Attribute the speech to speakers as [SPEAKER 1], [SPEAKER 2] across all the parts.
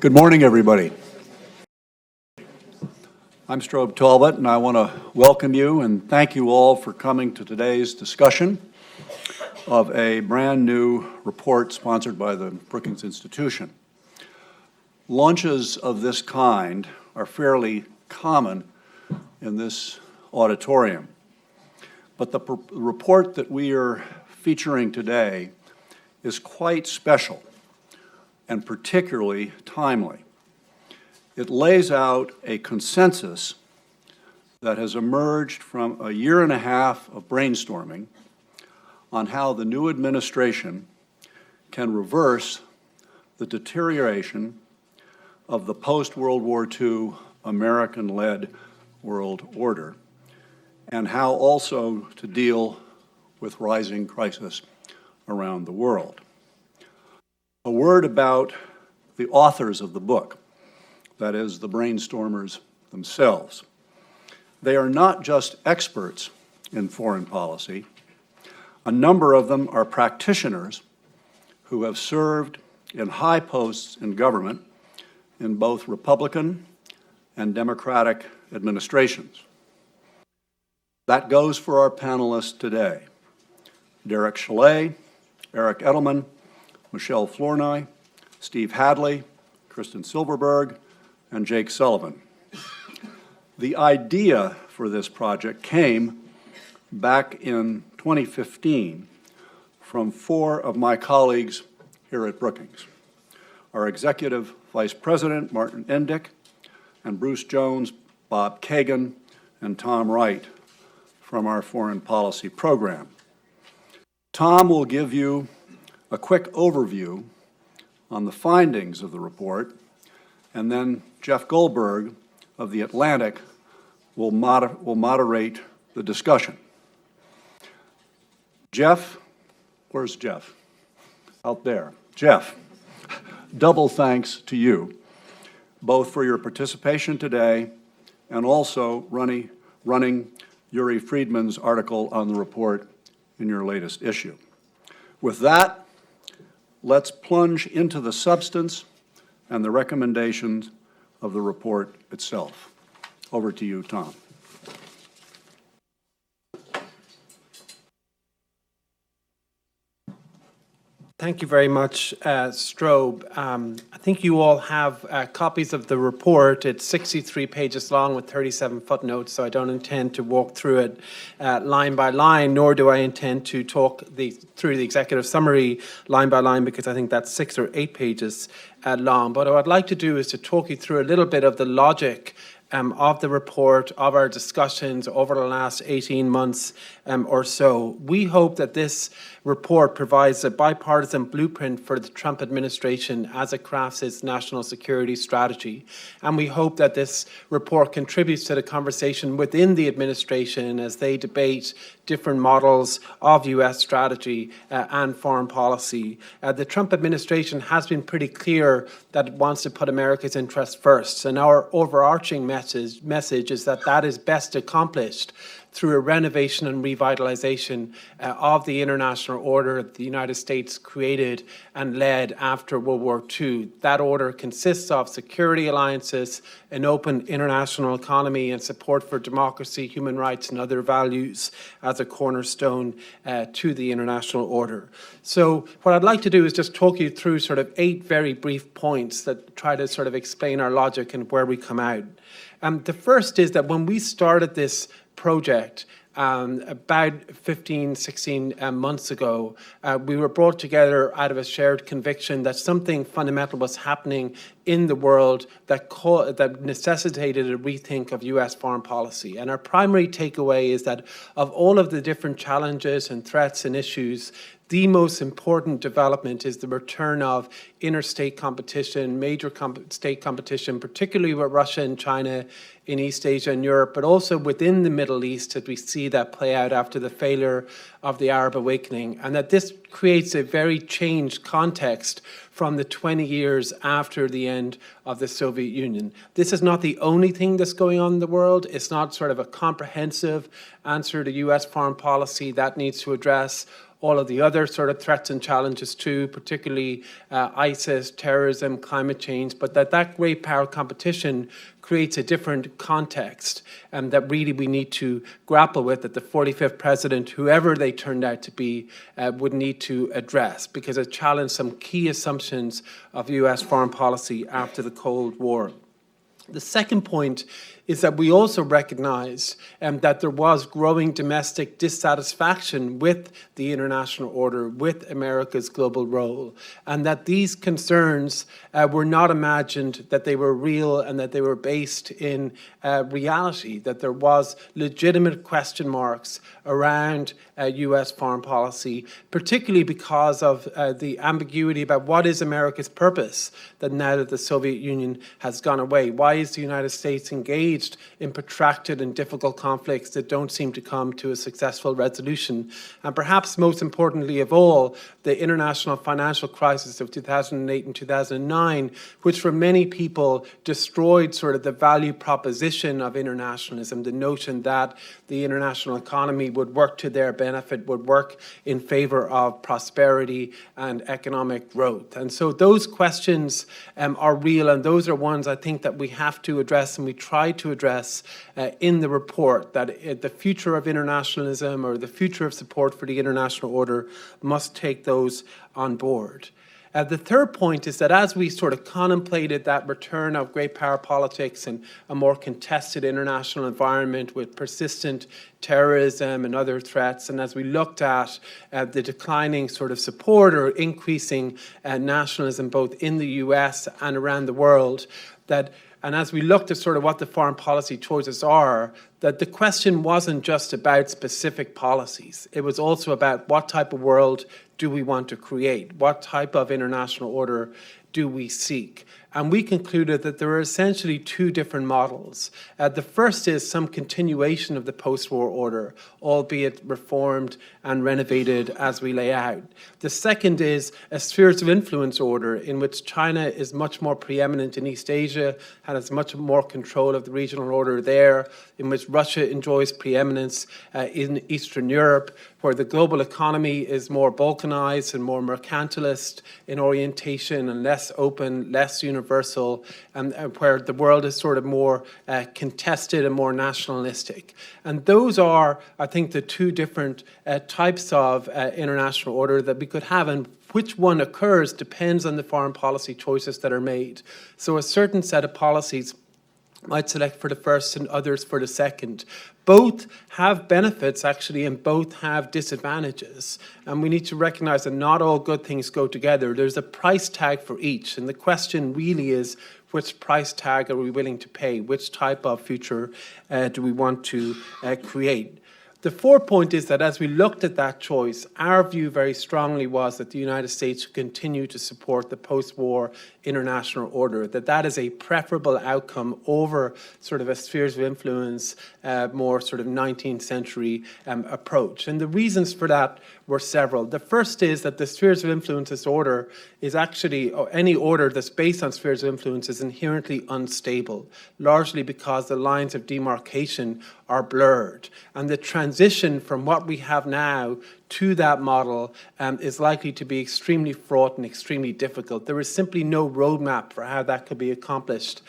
[SPEAKER 1] Good morning, everybody. I'm Strobe Talbot, and I want to welcome you and thank you all for coming to today's discussion of a brand new report sponsored by the Brookings Institution. Launches of this kind are fairly common in this auditorium, but the report that we are featuring today is quite special and particularly timely. It lays out a consensus that has emerged from a year and a half of brainstorming on how the new administration can reverse the deterioration of the post-World War II American-led world order, and how also to deal with rising crisis around the world. A word about the authors of the book, that is, the brainstormers themselves. They are not just experts in foreign policy. A number of them are practitioners who have served in high posts in government in both Republican and Democratic administrations. That goes for our panelists today: Derek Chollet, Eric Edelman, Michelle Flournoy, Steve Hadley, Kristen Silverberg, and Jake Sullivan. The idea for this project came back in 2015 from four of my colleagues here at Brookings: our Executive Vice President, Martin Endick, and Bruce Jones, Bob Kagan, and Tom Wright from our foreign policy program. Tom will give you a quick overview on the findings of the report, and then Jeff Goldberg of The Atlantic will moderate the discussion. Jeff, where's Jeff? Out there. Jeff, double thanks to you, both for your participation today and also running Yuri Friedman's article on the report in your latest issue. With that, let's plunge into the substance and the recommendations of the report itself. Over to you, Tom.
[SPEAKER 2] Thank you very much, Strobe. I think you all have copies of the report. It's 63 pages long with 37 footnotes, so I don't intend to walk through it line by line, nor do I intend to talk through the executive summary line by line, because I think that's 6 or 8 pages long. But what I'd like to do is to talk you through a little bit of the logic of the report, of our discussions over the last 18 months or so. We hope that this report provides a bipartisan blueprint for the Trump administration as it crafts its national security strategy. And we hope that this report contributes to the conversation within the administration as they debate different models of U.S. strategy and foreign policy. The Trump administration has been pretty clear that it wants to put America's interests first. And our overarching message is that that is best accomplished through a renovation and revitalization of the international order the United States created and led after World War II. That order consists of security alliances, an open international economy, and support for democracy, human rights, and other values as a cornerstone to the international order. So what I'd like to do is just talk you through sort of 8 very brief points that try to sort of explain our logic and where we come out. The first is that when we started this project about 15, 16 months ago, we were brought together out of a shared conviction that something fundamental was happening in the world that necessitated a rethink of U.S. foreign policy. And our primary takeaway is that of all of the different challenges and threats and issues, the most important development is the return of interstate competition, major state competition, particularly with Russia and China in East Asia and Europe, but also within the Middle East as we see that play out after the failure of the Arab awakening. And that this creates a very changed context from the 20 years after the end of the Soviet Union. This is not the only thing that's going on in the world. It's not sort of a comprehensive answer to U.S. foreign policy that needs to address all of the other sort of threats and challenges too, particularly ISIS, terrorism, climate change, but that great power competition creates a different context that really we need to grapple with, that the 45th president, whoever they turned out to be, would need to address, because it challenged some key assumptions of US foreign policy after the Cold War. The second point is that we also recognize that there was growing domestic dissatisfaction with the international order, with America's global role, and that these concerns were not imagined, that they were real and that they were based in reality, that there was legitimate question marks around US foreign policy, particularly because of the ambiguity about what is America's purpose, that now that the Soviet Union has gone away, why is the United States engaged in protracted and difficult conflicts that don't seem to come to a successful resolution. And perhaps most importantly of all, the international financial crisis of 2008 and 2009, which for many people destroyed sort of the value proposition of internationalism, the notion that the international economy would work to their benefit, would work in favor of prosperity and economic growth. And so those questions are real, and those are ones I think that we have to address, and we try to address in the report, that the future of internationalism or the future of support for the international order must take those on board. The third point is that as we sort of contemplated that return of great power politics and a more contested international environment with persistent terrorism and other threats, and as we looked at the declining sort of support or increasing nationalism both in the US and around the world, and as we looked at sort of what the foreign policy choices are, that the question wasn't just about specific policies. It was also about what type of world do we want to create? What type of international order do we seek? And we concluded that there are essentially two different models. The first is some continuation of the post-war order, albeit reformed and renovated as we lay out. The second is a spheres of influence order in which China is much more preeminent in East Asia, has much more control of the regional order there, in which Russia enjoys preeminence in Eastern Europe, where the global economy is more balkanized and more mercantilist in orientation and less open, less universal, and where the world is sort of more contested and more nationalistic. And those are, I think, the two different types of international order that we could have, and which one occurs depends on the foreign policy choices that are made. So a certain set of policies might select for the first and others for the second. Both have benefits, actually, and both have disadvantages. And we need to recognize that not all good things go together. There's a price tag for each. And the question really is, which price tag are we willing to pay? Which type of future do we want to create? The fourth point is that as we looked at that choice, our view very strongly was that the United States would continue to support the post-war international order, that is a preferable outcome over sort of a spheres of influence, more sort of 19th century approach. And the reasons for that were several. The first is that the spheres of influences order is actually, or any order that's based on spheres of influence is inherently unstable, largely because the lines of demarcation are blurred. And the transition from what we have now to that model is likely to be extremely fraught and extremely difficult. There is simply no roadmap for how that could be accomplished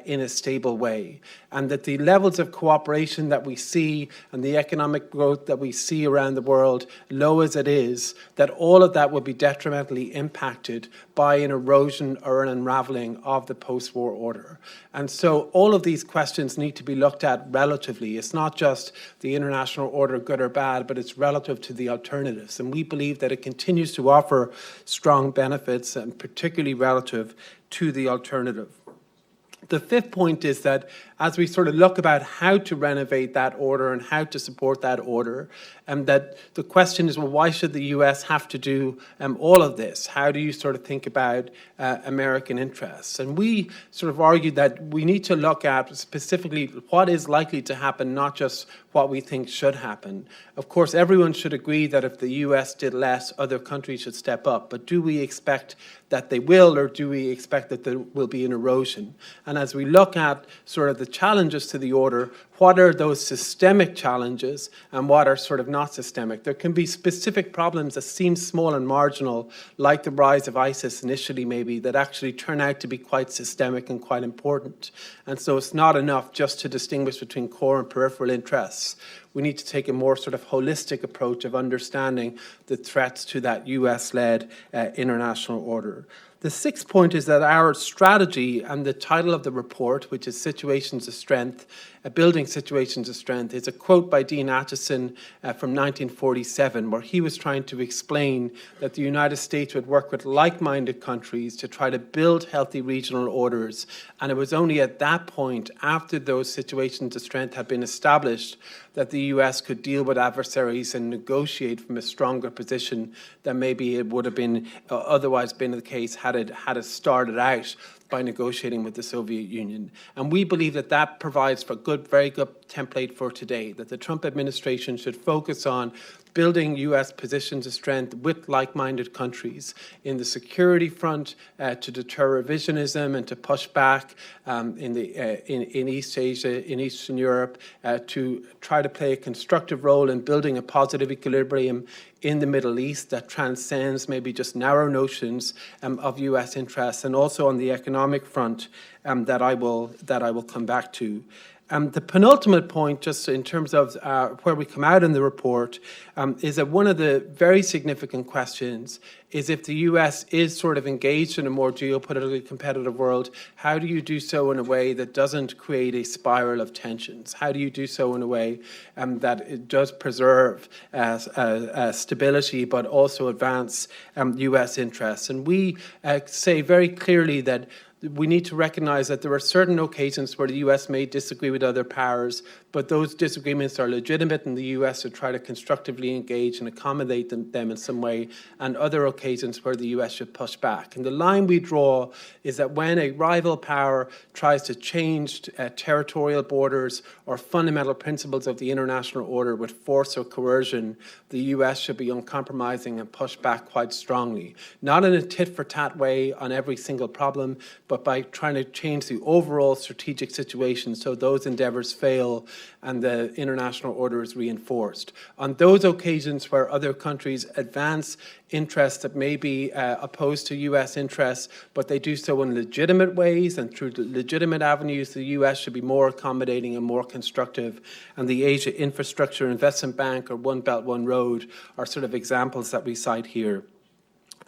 [SPEAKER 2] in a stable way. And that the levels of cooperation that we see and the economic growth that we see around the world, low as it is, that all of that will be detrimentally impacted by an erosion or an unraveling of the post-war order. And so all of these questions need to be looked at relatively. It's not just the international order, good or bad, but it's relative to the alternatives. And we believe that it continues to offer strong benefits, and particularly relative to the alternative. The fifth point is that as we sort of look about how to renovate that order and how to support that order, that the question is, well, why should the US have to do all of this? How do you sort of think about American interests? And we sort of argued that we need to look at specifically what is likely to happen, not just what we think should happen. Of course, everyone should agree that if the US did less, other countries should step up. But do we expect that they will, or do we expect that there will be an erosion? And as we look at sort of the the challenges to the order, what are those systemic challenges and what are sort of not systemic. There can be specific problems that seem small and marginal, like the rise of ISIS initially maybe, that actually turn out to be quite systemic and quite important. And so it's not enough just to distinguish between core and peripheral interests. We need to take a more sort of holistic approach of understanding the threats to that US-led international order. The sixth point is that our strategy, and the title of the report, which is Situations of Strength, Building Situations of Strength, is a quote by Dean Acheson from 1947, where he was trying to explain that the United States would work with like-minded countries to try to build healthy regional orders. And it was only at that point, after those situations of strength had been established, that the US could deal with adversaries and negotiate from a stronger position than maybe it would have been otherwise been the case had it started out by negotiating with the Soviet Union. And we believe that that provides for a very good template for today, that the Trump administration should focus on building US positions of strength with like-minded countries in the security front to deter revisionism and to push back in East Asia, in Eastern Europe, to try to play a constructive role in building a positive equilibrium in the Middle East that transcends maybe just narrow notions of US interests, and also on the economic front that I will come back to. The penultimate point, just in terms of where we come out in the report, is that one of the very significant questions is, if the US is sort of engaged in a more geopolitically competitive world, how do you do so in a way that doesn't create a spiral of tensions? How do you do so in a way that it does preserve stability but also advance US interests? And we say very clearly that we need to recognize that there are certain occasions where the US may disagree with other powers, but those disagreements are legitimate, and the US should try to constructively engage and accommodate them in some way, and other occasions where the US should push back. And the line we draw is that when a rival power tries to change territorial borders or fundamental principles of the international order with force or coercion, the US should be uncompromising and push back quite strongly. Not in a tit-for-tat way on every single problem, but by trying to change the overall strategic situation so those endeavors fail and the international order is reinforced. On those occasions where other countries advance interests that may be opposed to US interests, but they do so in legitimate ways and through legitimate avenues, the US should be more accommodating and more constructive. And the Asia Infrastructure Investment Bank or One Belt, One Road are sort of examples that we cite here.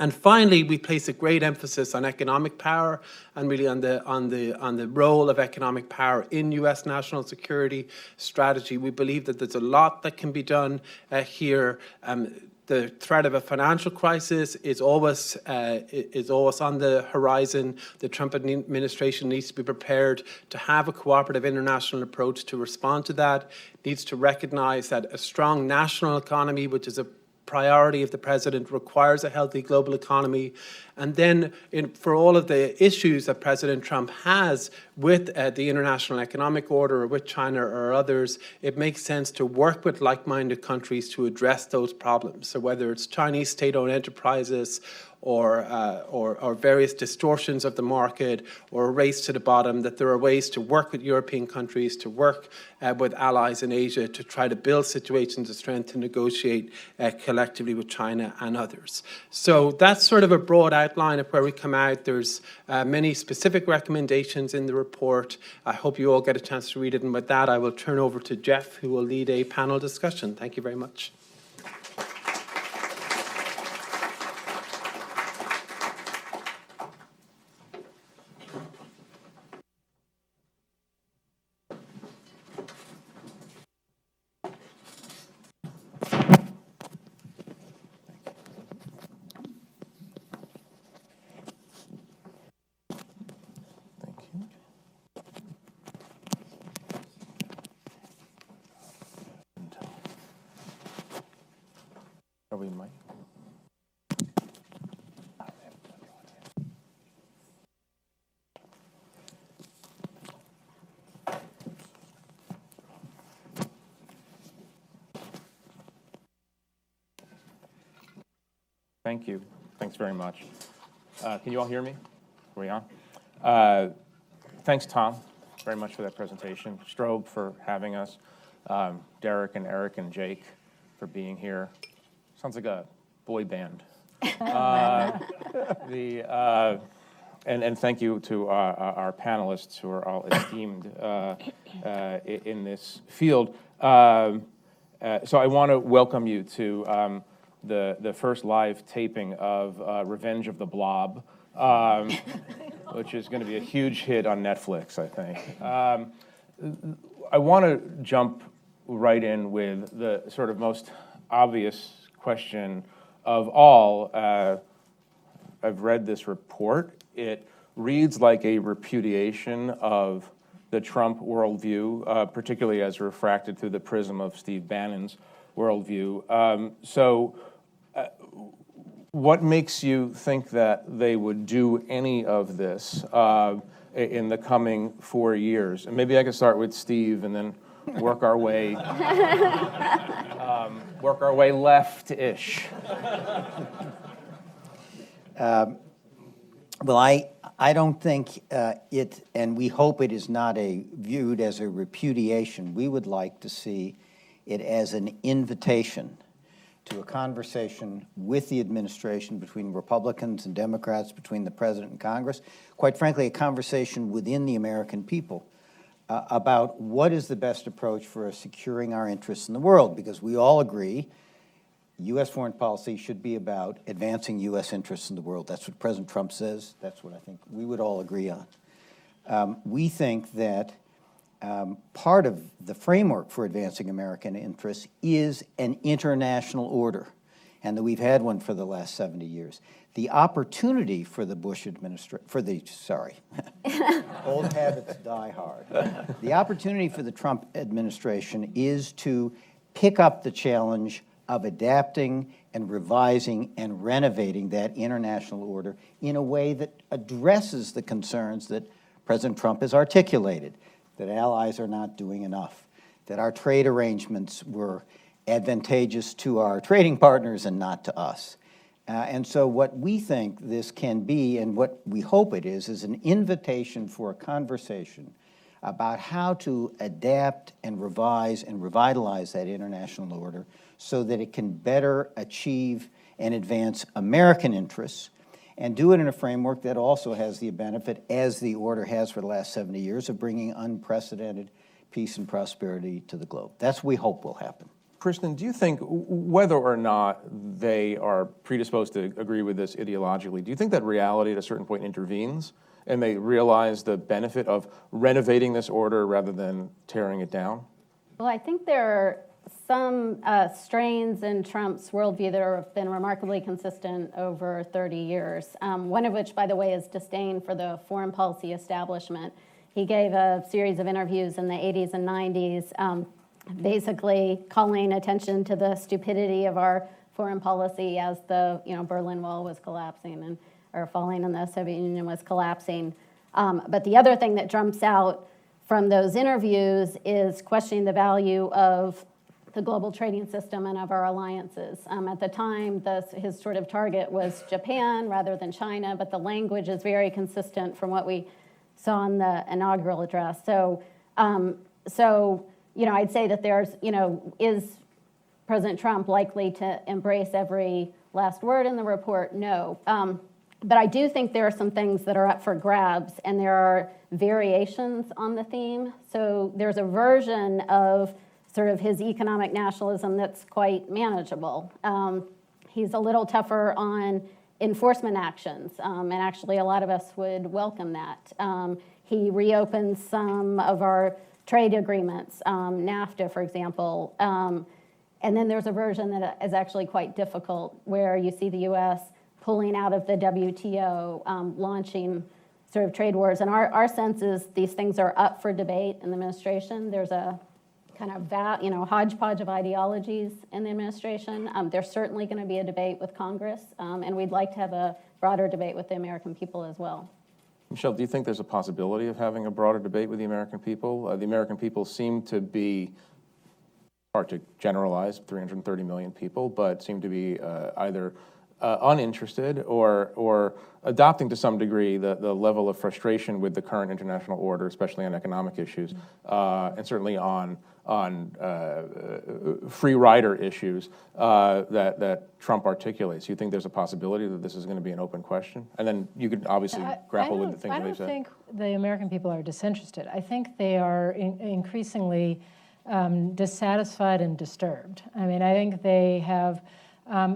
[SPEAKER 2] And finally, we place a great emphasis on economic power and really on the role of economic power in US national security strategy. We believe that there's a lot that can be done here. The threat of a financial crisis is always on the horizon. The Trump administration needs to be prepared to have a cooperative international approach to respond to that. It needs to recognize that a strong national economy, which is a priority of the president, requires a healthy global economy. And then for all of the issues that President Trump has with the international economic order or with China or others, it makes sense to work with like-minded countries to address those problems. So whether it's Chinese state-owned enterprises or various distortions of the market or a race to the bottom, that there are ways to work with European countries, to work with allies in Asia to try to build situations of strength to negotiate collectively with China and others. So that's sort of a broad outline of where we come out. There's many specific recommendations in the report. I hope you all get a chance to read it. And with that, I will turn over to Jeff, who will lead a panel discussion. Thank you very much.
[SPEAKER 3] Thank you. Thanks very much. Can you all hear me? Are we on? Thanks, Tom, very much for that presentation. Strobe for having us. Derek and Eric and Jake for being here. Sounds like a boy band. And thank you to our panelists who are all esteemed in this field. So I want to welcome you to the first live taping of Revenge of the Blob, which is going to be a huge hit on Netflix, I think. I want to jump right in with the sort of most obvious question of all. I've read this report. It reads like a repudiation of the Trump worldview, particularly as refracted through the prism of Steve Bannon's worldview. What makes you think that they would do any of this in the coming 4 years? And maybe I could start with Steve and then work our way left-ish.
[SPEAKER 4] Well, I don't think it, and we hope it is not viewed as a repudiation. We would like to see it as an invitation to a conversation with the administration, between Republicans and Democrats, between the President and Congress, quite frankly, a conversation within the American people about what is the best approach for securing our interests in the world, because we all agree U.S. foreign policy should be about advancing U.S. interests in the world. That's what President Trump says. That's what I think we would all agree on. We think that part of the framework for advancing American interests is an international order, and that we've had one for the last 70 years. The opportunity for the Bush administration, old habits die hard. The opportunity for the Trump administration is to pick up the challenge of adapting and revising and renovating that international order in a way that addresses the concerns that President Trump has articulated, that allies are not doing enough, that our trade arrangements were advantageous to our trading partners and not to us. And so what we think this can be, and what we hope it is an invitation for a conversation about how to adapt and revise and revitalize that international order so that it can better achieve and advance American interests, and do it in a framework that also has the benefit, as the order has for the last 70 years, of bringing unprecedented peace and prosperity to the globe. That's what we hope will happen.
[SPEAKER 3] Kristen, do you think, whether or not they are predisposed to agree with this ideologically, do you think that reality at a certain point intervenes and they realize the benefit of renovating this order rather than tearing it down?
[SPEAKER 5] Well, I think there are some strains in Trump's worldview that have been remarkably consistent over 30 years, one of which, by the way, is disdain for the foreign policy establishment. He gave a series of interviews in the 80s and 90s, basically calling attention to the stupidity of our foreign policy as the Berlin Wall was collapsing or falling and the Soviet Union was collapsing. But the other thing that jumps out from those interviews is questioning the value of the global trading system and of our alliances. At the time, his sort of target was Japan rather than China, but the language is very consistent from what we saw in the inaugural address. So I'd say that is President Trump likely to embrace every last word in the report? No. But I do think there are some things that are up for grabs, and there are variations on the theme. So there's a version of sort of his economic nationalism that's quite manageable. He's a little tougher on enforcement actions, and actually a lot of us would welcome that. He reopens some of our trade agreements, NAFTA, for example. And then there's a version that is actually quite difficult, where you see the U.S. pulling out of the WTO, launching sort of trade wars. And our sense is these things are up for debate in the administration. There's a kind of hodgepodge of ideologies in the administration. There's certainly going to be a debate with Congress, and we'd like to have a broader debate with the American people as well.
[SPEAKER 3] Michelle, do you think there's a possibility of having a broader debate with the American people? The American people seem to be, hard to generalize, 330 million people, but seem to be either uninterested or adopting to some degree the level of frustration with the current international order, especially on economic issues, and certainly on free rider issues that Trump articulates. You think there's a possibility that this is going to be an open question? And then you could obviously grapple with the things that he said.
[SPEAKER 6] I don't think the American people are disinterested. I think they are increasingly dissatisfied and disturbed. I mean, I think they have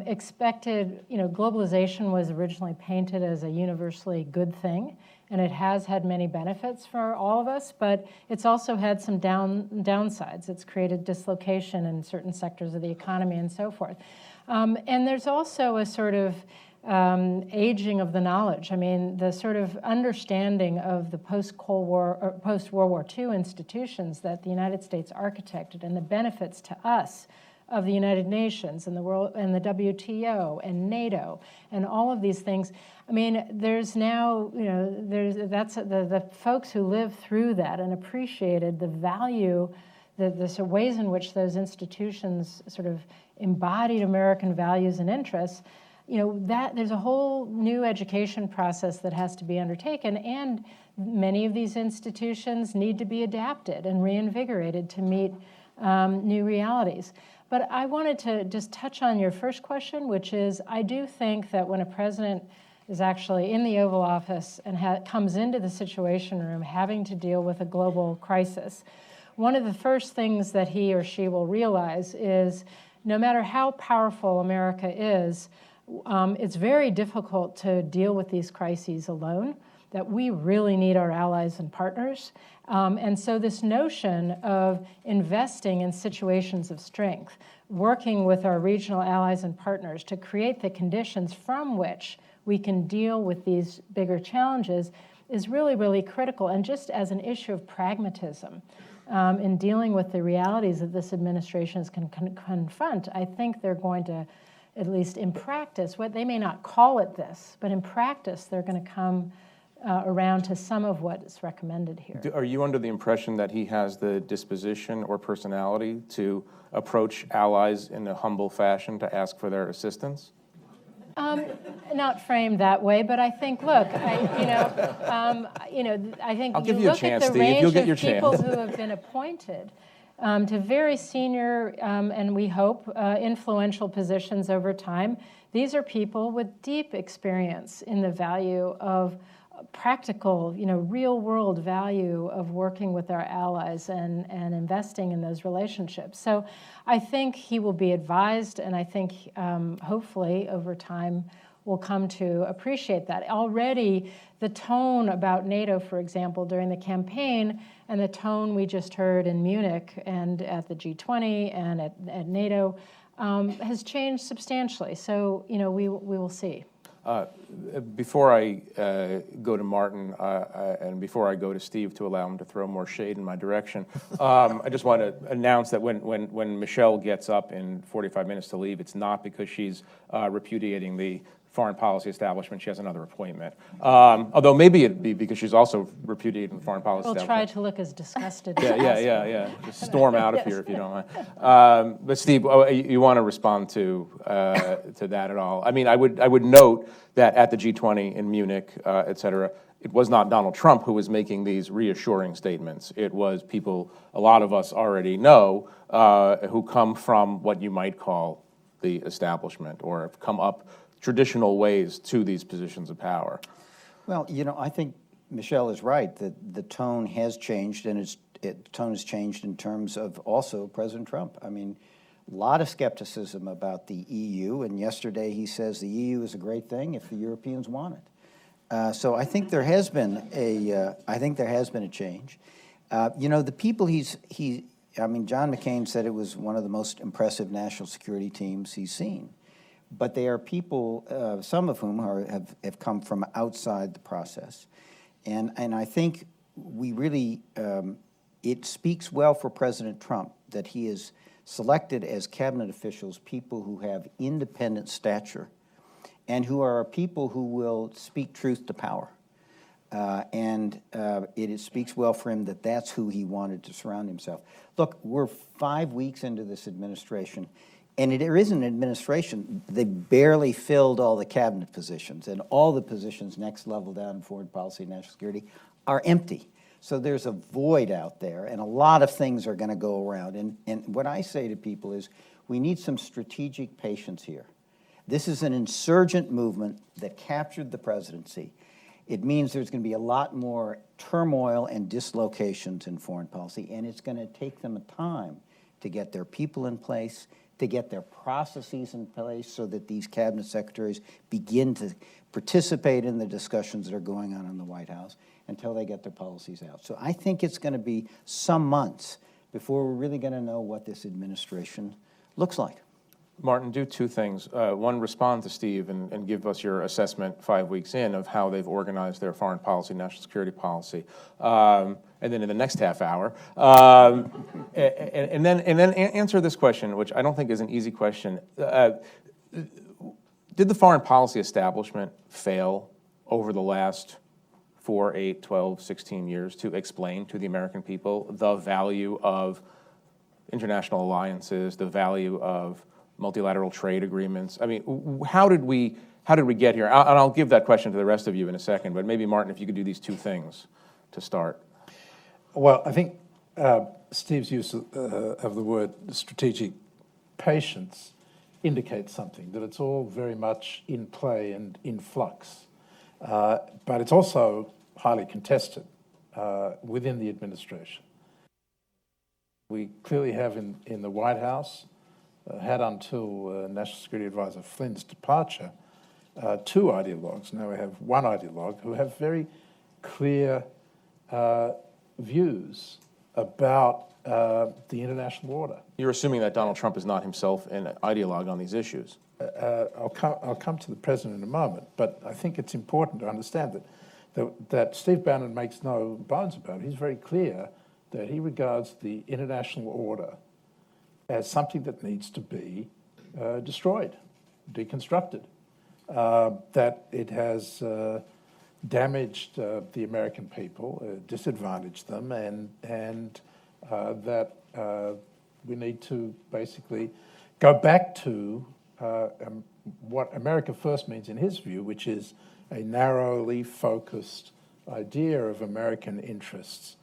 [SPEAKER 6] expected, globalization was originally painted as a universally good thing, and it has had many benefits for all of us, but it's also had some downsides. It's created dislocation in certain sectors of the economy and so forth. And there's also a sort of aging of the knowledge. I mean, the sort of understanding of the post-Cold War or post-World War II institutions that the United States architected and the benefits to us of the United Nations and the world and the WTO and NATO and all of these things. I mean, there's now, that's the folks who lived through that and appreciated the value, the ways in which those institutions sort of embodied American values and interests. That there's a whole new education process that has to be undertaken, and many of these institutions need to be adapted and reinvigorated to meet new realities. But I wanted to just touch on your first question, which is I do think that when a president is actually in the Oval Office and comes into the Situation Room having to deal with a global crisis, one of the first things that he or she will realize is no matter how powerful America is, it's very difficult to deal with these crises alone, that we really need our allies and partners. And so this notion of investing in situations of strength, working with our regional allies and partners to create the conditions from which we can deal with these bigger challenges is really, really critical. And just as an issue of pragmatism in dealing with the realities that this administration can confront, I think they're going to, at least in practice, they may not call it this, but in practice, they're going to come around to some of what is recommended here.
[SPEAKER 3] Are you under the impression that he has the disposition or personality to approach allies in a humble fashion to ask for their assistance?
[SPEAKER 6] Not framed that way, but I think, look, I think
[SPEAKER 3] I'll give
[SPEAKER 6] you
[SPEAKER 3] you a
[SPEAKER 6] look
[SPEAKER 3] chance,
[SPEAKER 6] at the
[SPEAKER 3] Steve. You'll
[SPEAKER 6] range
[SPEAKER 3] get your
[SPEAKER 6] of people
[SPEAKER 3] chance.
[SPEAKER 6] who have been appointed to very senior and we hope influential positions over time. These are people with deep experience in the value of practical, real-world value of working with our allies and investing in those relationships. So I think he will be advised, and I think hopefully over time will come to appreciate that. Already the tone about NATO, for example, during the campaign, and the tone we just heard in Munich and at the G20 and at NATO has changed substantially. So, we will see.
[SPEAKER 3] Before I go to Martin and before I go to Steve to allow him to throw more shade in my direction, I just want to announce that when Michelle gets up in 45 minutes to leave, it's not because she's repudiating the foreign policy establishment. She has another appointment. Although maybe it'd be because she's also repudiating the foreign policy
[SPEAKER 6] We'll
[SPEAKER 3] establishment.
[SPEAKER 6] try to look as disgusted as
[SPEAKER 3] Yeah. Just storm out of here if you don't mind. But Steve, you want to respond to that at all? I mean, I would note that at the G20 in Munich, et cetera, it was not Donald Trump who was making these reassuring statements. It was people a lot of us already know who come from what you might call the establishment or have come up traditional ways to these positions of power.
[SPEAKER 4] Well, I think Michelle is right that the tone has changed, and the tone has changed in terms of also President Trump. I mean, a lot of skepticism about the EU, and yesterday he says the EU is a great thing if the Europeans want it. So I think there has been a change. The people John McCain said it was one of the most impressive national security teams he's seen. But they are people, some of whom have come from outside the process. And I think we really, it speaks well for President Trump that he has selected as cabinet officials people who have independent stature and who are people who will speak truth to power. It speaks well for him that that's who he wanted to surround himself. Look, we're 5 weeks into this administration. And there is an administration, they barely filled all the cabinet positions, and all the positions next level down in foreign policy and national security are empty. So there's a void out there, and a lot of things are going to go around. And what I say to people is, we need some strategic patience here. This is an insurgent movement that captured the presidency. It means there's going to be a lot more turmoil and dislocations in foreign policy, and it's going to take them time to get their people in place, to get their processes in place so that these cabinet secretaries begin to participate in the discussions that are going on in the White House until they get their policies out. So I think it's going to be some months before we're really going to know what this administration looks like.
[SPEAKER 3] Martin, do two things. One, respond to Steve and give us your assessment 5 weeks in of how they've organized their foreign policy, national security policy. And then in the next half hour, and then answer this question, which I don't think is an easy question. Did the foreign policy establishment fail over the last 4, 8, 12, 16 years to explain to the American people the value of international alliances, the value of multilateral trade agreements? I mean, how did we get here? And I'll give that question to the rest of you in a second, but maybe, Martin, if you could do these two things to start.
[SPEAKER 7] Well, I think Steve's use of the word strategic patience indicates something, that it's all very much in play and in flux. But it's also highly contested within the administration. We clearly have in the White House, had until National Security Advisor Flynn's departure, two ideologues. Now we have one ideologue who have very clear views about the international order.
[SPEAKER 3] You're assuming that Donald Trump is not himself an ideologue on these issues.
[SPEAKER 7] I'll come to the president in a moment, but I think it's important to understand that Steve Bannon makes no bones about it. He's very clear that he regards the international order as something that needs to be destroyed, deconstructed, that it has damaged the American people, disadvantaged them, and that we need to basically go back to what America First means in his view, which is a narrowly focused idea of American interests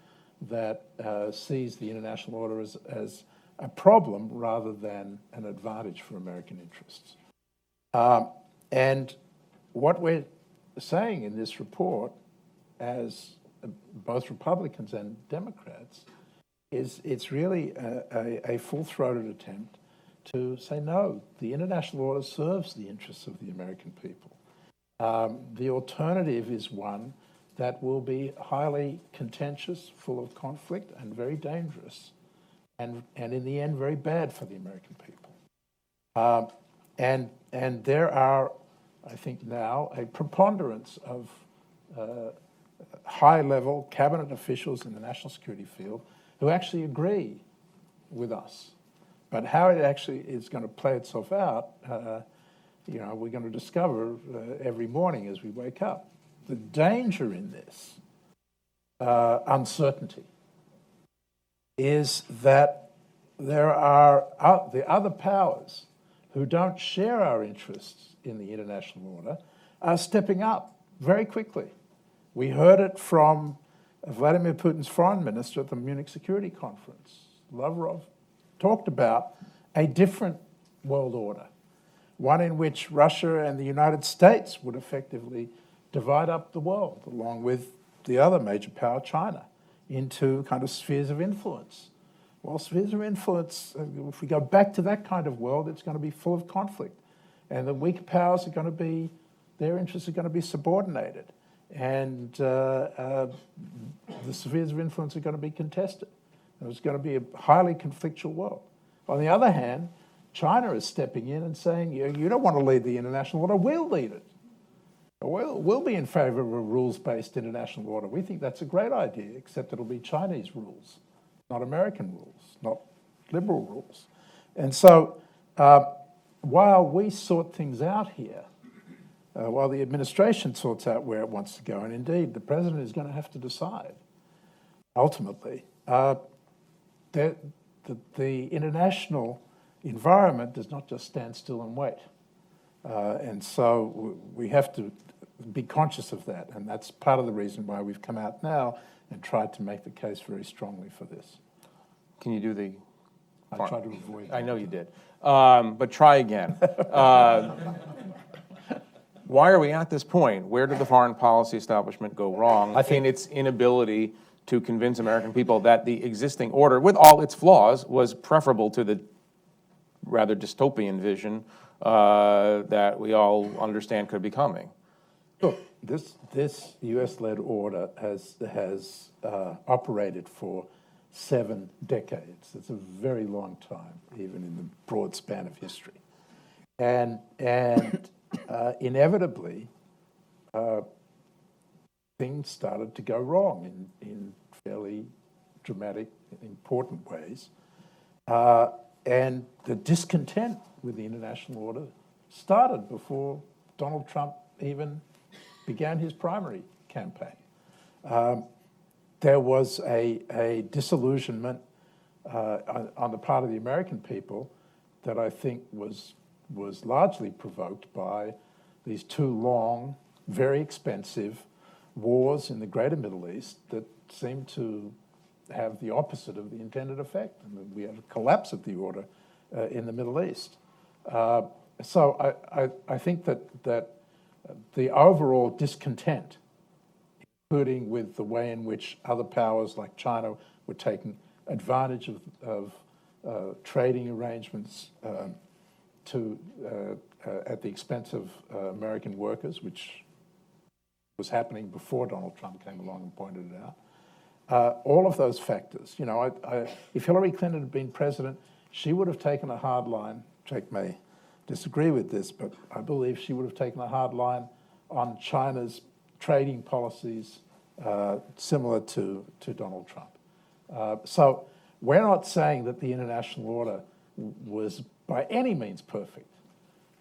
[SPEAKER 7] that sees the international order as a problem rather than an advantage for American interests. And what we're saying in this report, as both Republicans and Democrats, is it's really a full-throated attempt to say, no, the international order serves the interests of the American people. The alternative is one that will be highly contentious, full of conflict, and very dangerous, and in the end, very bad for the American people. And there are, I think now, a preponderance of high-level cabinet officials in the national security field who actually agree with us. But how it actually is going to play itself out, we're going to discover every morning as we wake up. The danger in this uncertainty is that there are the other powers who don't share our interests in the international order are stepping up very quickly. We heard it from Vladimir Putin's foreign minister at the Munich Security Conference. Lavrov talked about a different world order, one in which Russia and the United States would effectively divide up the world, along with the other major power, China, into kind of spheres of influence. Well, spheres of influence, if we go back to that kind of world, it's going to be full of conflict. And the weaker powers are going to be, their interests are going to be subordinated. And the spheres of influence are going to be contested. And it's going to be a highly conflictual world. On the other hand, China is stepping in and saying, you don't want to lead the international order, we'll lead it. We'll be in favor of a rules-based international order. We think that's a great idea, except it'll be Chinese rules, not American rules, not liberal rules. And so while we sort things out here, while the administration sorts out where it wants to go, and indeed the president is going to have to decide, ultimately, the international environment does not just stand still and wait. And so we have to be conscious of that, and that's part of the reason why we've come out now and tried to make the case very strongly for this.
[SPEAKER 3] Can you do the?
[SPEAKER 7] I tried to avoid that.
[SPEAKER 3] I know you did, but try again. Why are we at this point? Where did the foreign policy establishment go wrong in its inability to convince American people that the existing order, with all its flaws, was preferable to the rather dystopian vision that we all understand could be coming?
[SPEAKER 7] Look, this U.S.-led order has operated for 7 decades. It's a very long time, even in the broad span of history. And inevitably, things started to go wrong in fairly dramatic, important ways. And the discontent with the international order started before Donald Trump even began his primary campaign. There was a disillusionment on the part of the American people that I think was largely provoked by these 2 long, very expensive wars in the greater Middle East that seemed to have the opposite of the intended effect. And we had a collapse of the order in the Middle East. So I think that the overall discontent, including with the way in which other powers like China were taking advantage of trading arrangements at the expense of American workers, which was happening before Donald Trump came along and pointed it out. All of those factors, if Hillary Clinton had been president, she would have taken a hard line. Jake may disagree with this, but I believe she would have taken a hard line on China's trading policies similar to Donald Trump. So we're not saying that the international order was by any means perfect.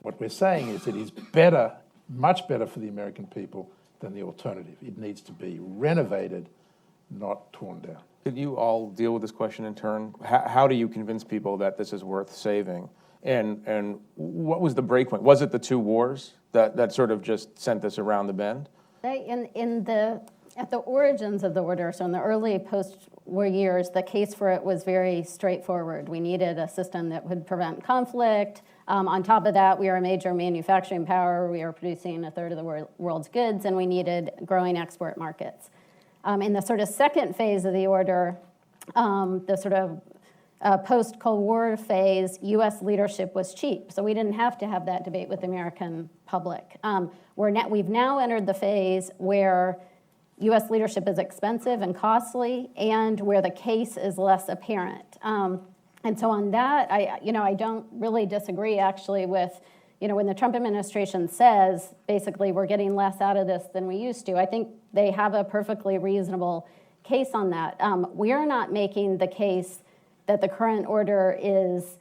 [SPEAKER 7] What we're saying is it is better, much better for the American people than the alternative. It needs to be renovated, not torn down.
[SPEAKER 3] Could you all deal with this question in turn? How do you convince people that this is worth saving? And what was the breakpoint? Was it the 2 wars that sort of just sent this around the bend?
[SPEAKER 5] At the origins of the order, so in the early post-war years, the case for it was very straightforward. We needed a system that would prevent conflict. On top of that, we are a major manufacturing power. We are producing 1/3 of the world's goods, and we needed growing export markets. In the sort of second phase of the order, the sort of post-Cold War phase, U.S. leadership was cheap, so we didn't have to have that debate with the American public. We've now entered the phase where U.S. leadership is expensive and costly, and where the case is less apparent. And so on that, I don't really disagree actually with, when the Trump administration says basically we're getting less out of this than we used to. I think they have a perfectly reasonable case on that. We are not making the case that the current order is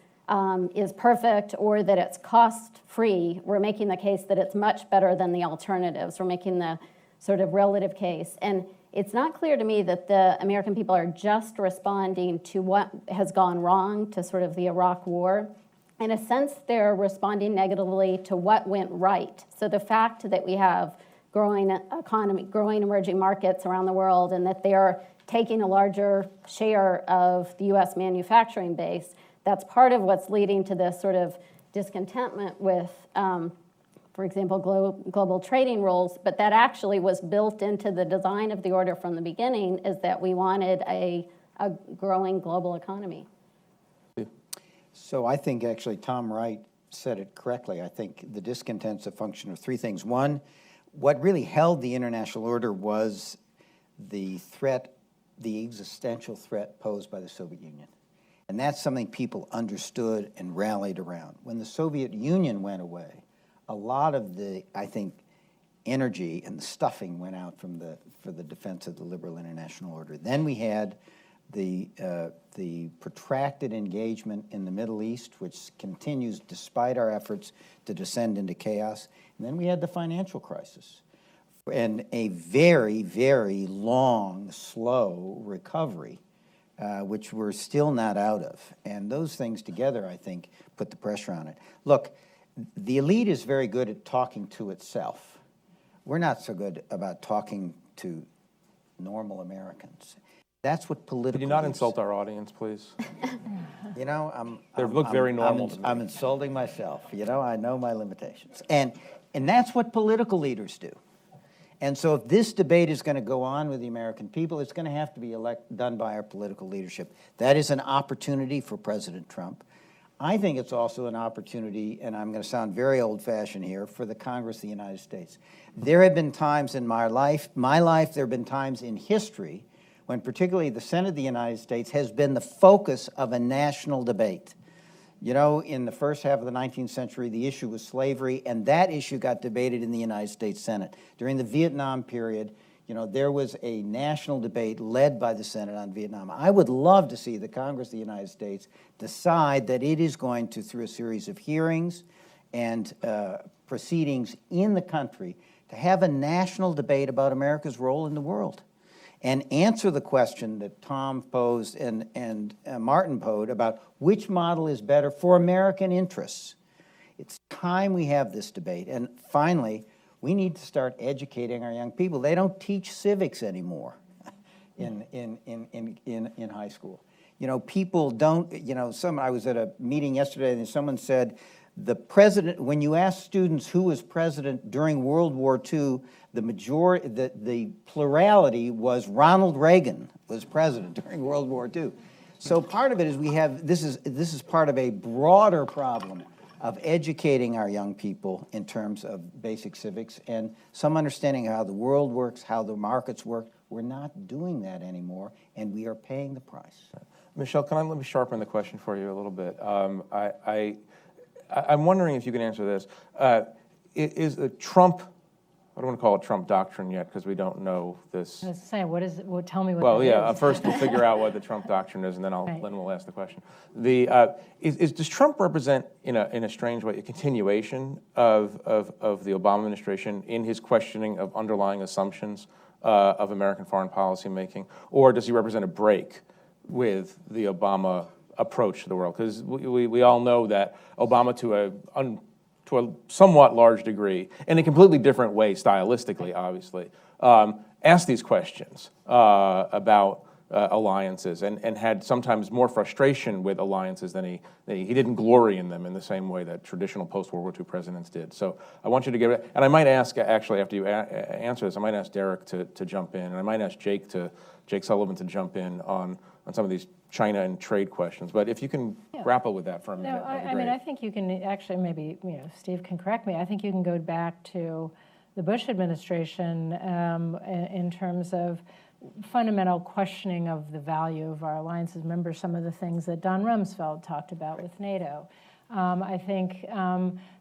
[SPEAKER 5] perfect or that it's cost-free. We're making the case that it's much better than the alternatives. We're making the sort of relative case. And it's not clear to me that the American people are just responding to what has gone wrong, to sort of the Iraq War. In a sense, they're responding negatively to what went right. So the fact that we have growing economy, growing emerging markets around the world, and that they are taking a larger share of the U.S. manufacturing base, that's part of what's leading to this sort of discontentment with, for example, global trading rules. But that actually was built into the design of the order from the beginning, is that we wanted a growing global economy.
[SPEAKER 4] So I think actually Tom Wright said it correctly. I think the discontent's a function of 3 things. One, what really held the international order was the threat, the existential threat posed by the Soviet Union. And that's something people understood and rallied around. When the Soviet Union went away, a lot of the, I think, energy and the stuffing went out for the defense of the liberal international order. Then we had the protracted engagement in the Middle East, which continues despite our efforts to descend into chaos. And then we had the financial crisis and a very, very long, slow recovery which we're still not out of. And those things together, I think, put the pressure on it. Look, the elite is very good at talking to itself. We're not so good about talking to normal Americans. That's what political.
[SPEAKER 3] Could you not
[SPEAKER 4] leaders-
[SPEAKER 3] insult our audience, please?
[SPEAKER 4] You know,
[SPEAKER 3] They look very normal to me.
[SPEAKER 4] I'm insulting myself. You know, I know my limitations. And that's what political leaders do. And so if this debate is going to go on with the American people, it's going to have to be done by our political leadership. That is an opportunity for President Trump. I think it's also an opportunity, and I'm going to sound very old-fashioned here, for the Congress of the United States. There have been times in my life, there have been times in history when particularly the Senate of the United States has been the focus of a national debate. You know, in the first half of the 19th century, the issue was slavery, and that issue got debated in the United States Senate. During the Vietnam period, you know, there was a national debate led by the Senate on Vietnam. I would love to see the Congress of the United States decide that it is going to, through a series of hearings and proceedings in the country, to have a national debate about America's role in the world and answer the question that Tom posed and Martin posed about which model is better for American interests. It's time we have this debate. And finally, we need to start educating our young people. They don't teach civics anymore in high school. You know, people don't, you know, I was at a meeting yesterday and someone said, the president, when you ask students who was president during World War II, the plurality was Ronald Reagan was president during World War II. So part of it is this is part of a broader problem of educating our young people in terms of basic civics and some understanding of how the world works, how the markets work. We're not doing that anymore, and we are paying the price.
[SPEAKER 3] Michelle, let me sharpen the question for you a little bit. I'm wondering if you can answer this. Is the Trump, I don't want to call it Trump doctrine yet because we don't know this.
[SPEAKER 6] I was saying, what is it? Well, tell me what
[SPEAKER 3] Well,
[SPEAKER 6] that
[SPEAKER 3] yeah,
[SPEAKER 6] is.
[SPEAKER 3] first we'll figure out what the Trump doctrine is, and then
[SPEAKER 6] Right.
[SPEAKER 3] then we'll ask the question. Does Trump represent, in a strange way, a continuation of the Obama administration in his questioning of underlying assumptions of American foreign policy making, or does he represent a break with the Obama approach to the world? Because we all know that Obama, to a somewhat large degree, in a completely different way stylistically, obviously, asked these questions about alliances and had sometimes more frustration with alliances than he didn't glory in them in the same way that traditional post-World War II presidents did. So I want you to give it, and I might ask, actually, after you answer this, I might ask Derek to jump in, and I might ask Jake Sullivan to jump in on some of these China and trade questions. But if you can grapple with that for a minute,
[SPEAKER 6] No,
[SPEAKER 3] that'd be
[SPEAKER 6] I mean,
[SPEAKER 3] great.
[SPEAKER 6] I think you can actually, maybe, you know, Steve can correct me. I think you can go back to the Bush administration in terms of fundamental questioning of the value of our alliances. Remember some of the things that Don Rumsfeld talked about with NATO. I think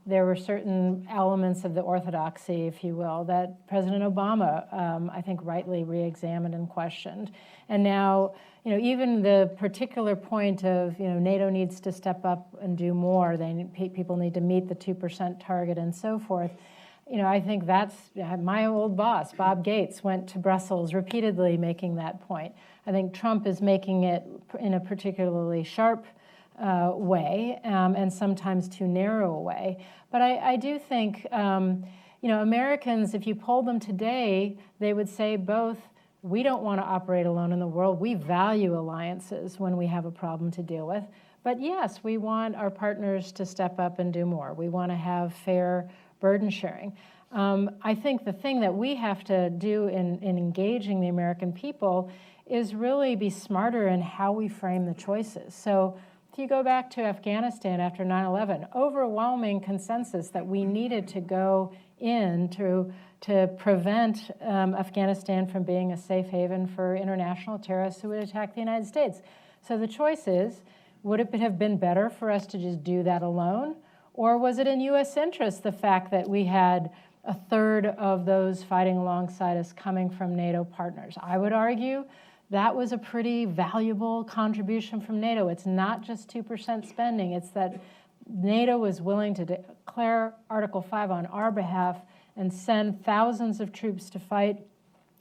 [SPEAKER 6] there were certain elements of the orthodoxy, if you will, that President Obama, I think, rightly re-examined and questioned. And now, you know, even the particular point of, you know, NATO needs to step up and do more. People need to meet the 2% target and so forth. You know, I think that's my old boss, Bob Gates, went to Brussels repeatedly making that point. I think Trump is making it in a particularly sharp way and sometimes too narrow a way. But I do think, you know, Americans, if you polled them today, they would say both, we don't want to operate alone in the world. We value alliances when we have a problem to deal with. But yes, we want our partners to step up and do more. We want to have fair burden sharing. I think the thing that we have to do in engaging the American people is really be smarter in how we frame the choices. So if you go back to Afghanistan after 9/11, overwhelming consensus that we needed to go in to prevent Afghanistan from being a safe haven for international terrorists who would attack the United States. So the choice is, would it have been better for us to just do that alone? Or was it in U.S. interest, the fact that we had a third of those fighting alongside us coming from NATO partners? I would argue that was a pretty valuable contribution from NATO. It's not just 2% spending. It's that NATO was willing to declare Article 5 on our behalf and send thousands of troops to fight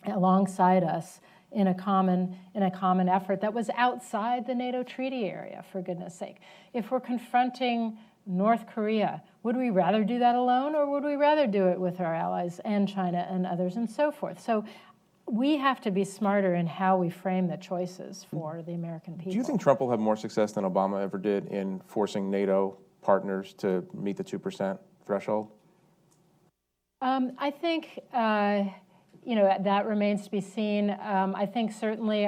[SPEAKER 6] alongside us in a common effort that was outside the NATO treaty area, for goodness sake. If we're confronting North Korea, would we rather do that alone, or would we rather do it with our allies and China and others and so forth? So we have to be smarter in how we frame the choices for the American people.
[SPEAKER 3] Do you think Trump will have more success than Obama ever did in forcing NATO partners to meet the 2% threshold?
[SPEAKER 6] I think, that remains to be seen. I think certainly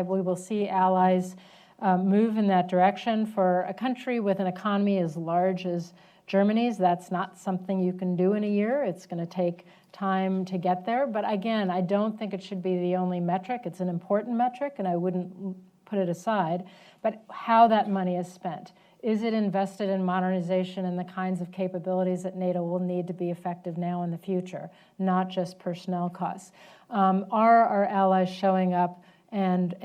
[SPEAKER 6] we will see allies move in that direction. For a country with an economy as large as Germany's, that's not something you can do in a year. It's going to take time to get there. But again, I don't think it should be the only metric. It's an important metric, and I wouldn't put it aside. But how that money is spent. Is it invested in modernization and the kinds of capabilities that NATO will need to be effective now and in the future, not just personnel costs? Are our allies showing up and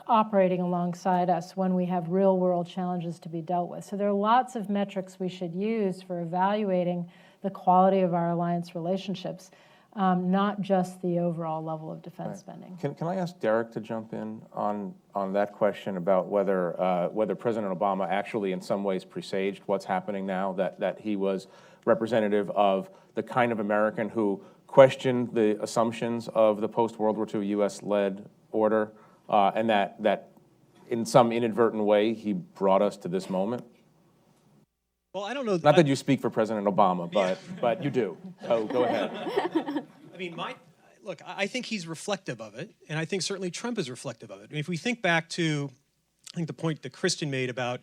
[SPEAKER 6] operating alongside us when we have real-world challenges to be dealt with? So there are lots of metrics we should use for evaluating the quality of our alliance relationships, not just the overall level of defense spending.
[SPEAKER 3] Can I ask Derek to jump in on that question about whether President Obama actually in some ways presaged what's happening now, that he was representative of the kind of American who questioned the assumptions of the post-World War II U.S.-led order, and that in some inadvertent way he brought us to this moment?
[SPEAKER 8] Well, I don't know.
[SPEAKER 3] Not that you speak for President Obama, but you do. So go ahead.
[SPEAKER 8] I mean, look, I think he's reflective of it, and I think certainly Trump is reflective of it. I mean, if we think back to, I think the point that Kristen made about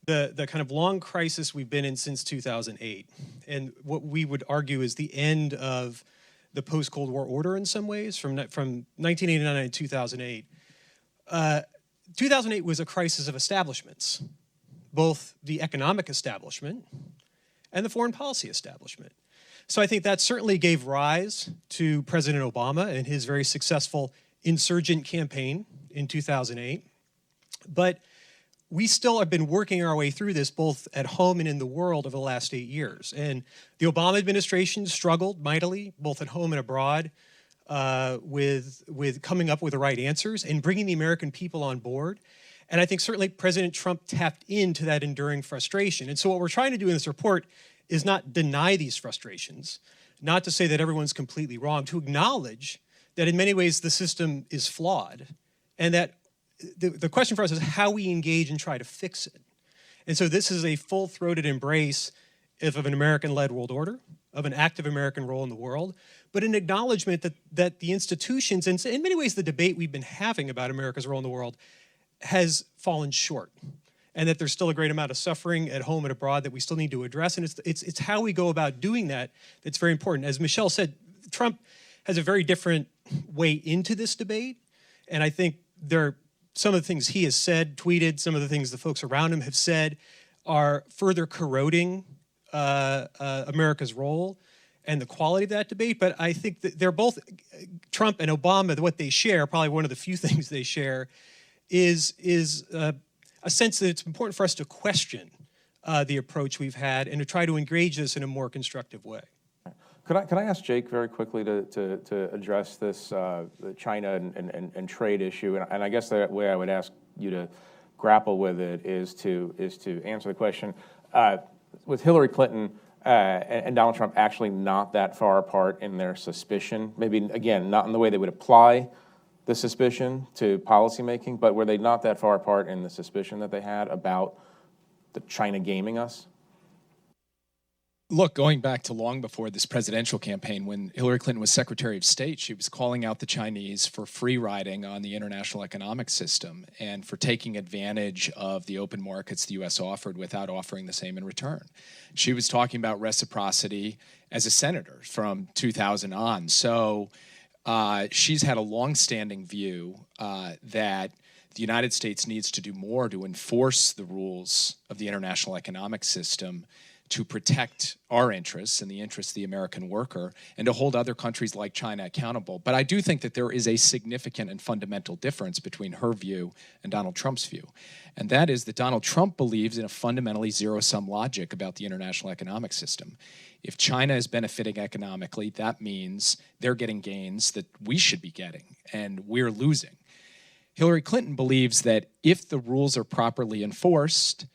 [SPEAKER 8] the kind of long crisis we've been in since 2008, and what we would argue is the end of the post-Cold War order in some ways, from 1989 to 2008. 2008 was a crisis of establishments, both the economic establishment and the foreign policy establishment. So I think that certainly gave rise to President Obama and his very successful insurgent campaign in 2008. But we still have been working our way through this both at home and in the world over the last 8 years. And the Obama administration struggled mightily, both at home and abroad, with coming up with the right answers and bringing the American people on board. And I think certainly President Trump tapped into that enduring frustration. And so what we're trying to do in this report is not deny these frustrations, not to say that everyone's completely wrong, to acknowledge that in many ways the system is flawed, and that the question for us is how we engage and try to fix it. And so this is a full-throated embrace of an American-led world order, of an active American role in the world, but an acknowledgement that the institutions, and in many ways the debate we've been having about America's role in the world, has fallen short, and that there's still a great amount of suffering at home and abroad that we still need to address. And it's how we go about doing that that's very important. As Michelle said, Trump has a very different way into this debate, and I think some of the things he has said, tweeted, some of the things the folks around him have said are further corroding America's role and the quality of that debate. But I think that they're both, Trump and Obama, what they share, probably one of the few things they share, is a sense that it's important for us to question the approach we've had and to try to engage this in a more constructive way.
[SPEAKER 3] Could I ask Jake very quickly to address this the China and trade issue? And I guess the way I would ask you to grapple with it is to answer the question, with Hillary Clinton and Donald Trump actually not that far apart in their suspicion, maybe, again, not in the way they would apply the suspicion to policymaking, but were they not that far apart in the suspicion that they had about the China gaming us?
[SPEAKER 9] Look, going back to long before this presidential campaign, when Hillary Clinton was Secretary of State, she was calling out the Chinese for free riding on the international economic system and for taking advantage of the open markets the U.S. offered without offering the same in return. She was talking about reciprocity as a senator from 2000 on. So she's had a longstanding view that the United States needs to do more to enforce the rules of the international economic system to protect our interests and the interests of the American worker and to hold other countries like China accountable. But I do think that there is a significant and fundamental difference between her view and Donald Trump's view. And that is that Donald Trump believes in a fundamentally zero-sum logic about the international economic system. If China is benefiting economically, that means they're getting gains that we should be getting, and we're losing. Hillary Clinton believes that if the rules are properly enforced,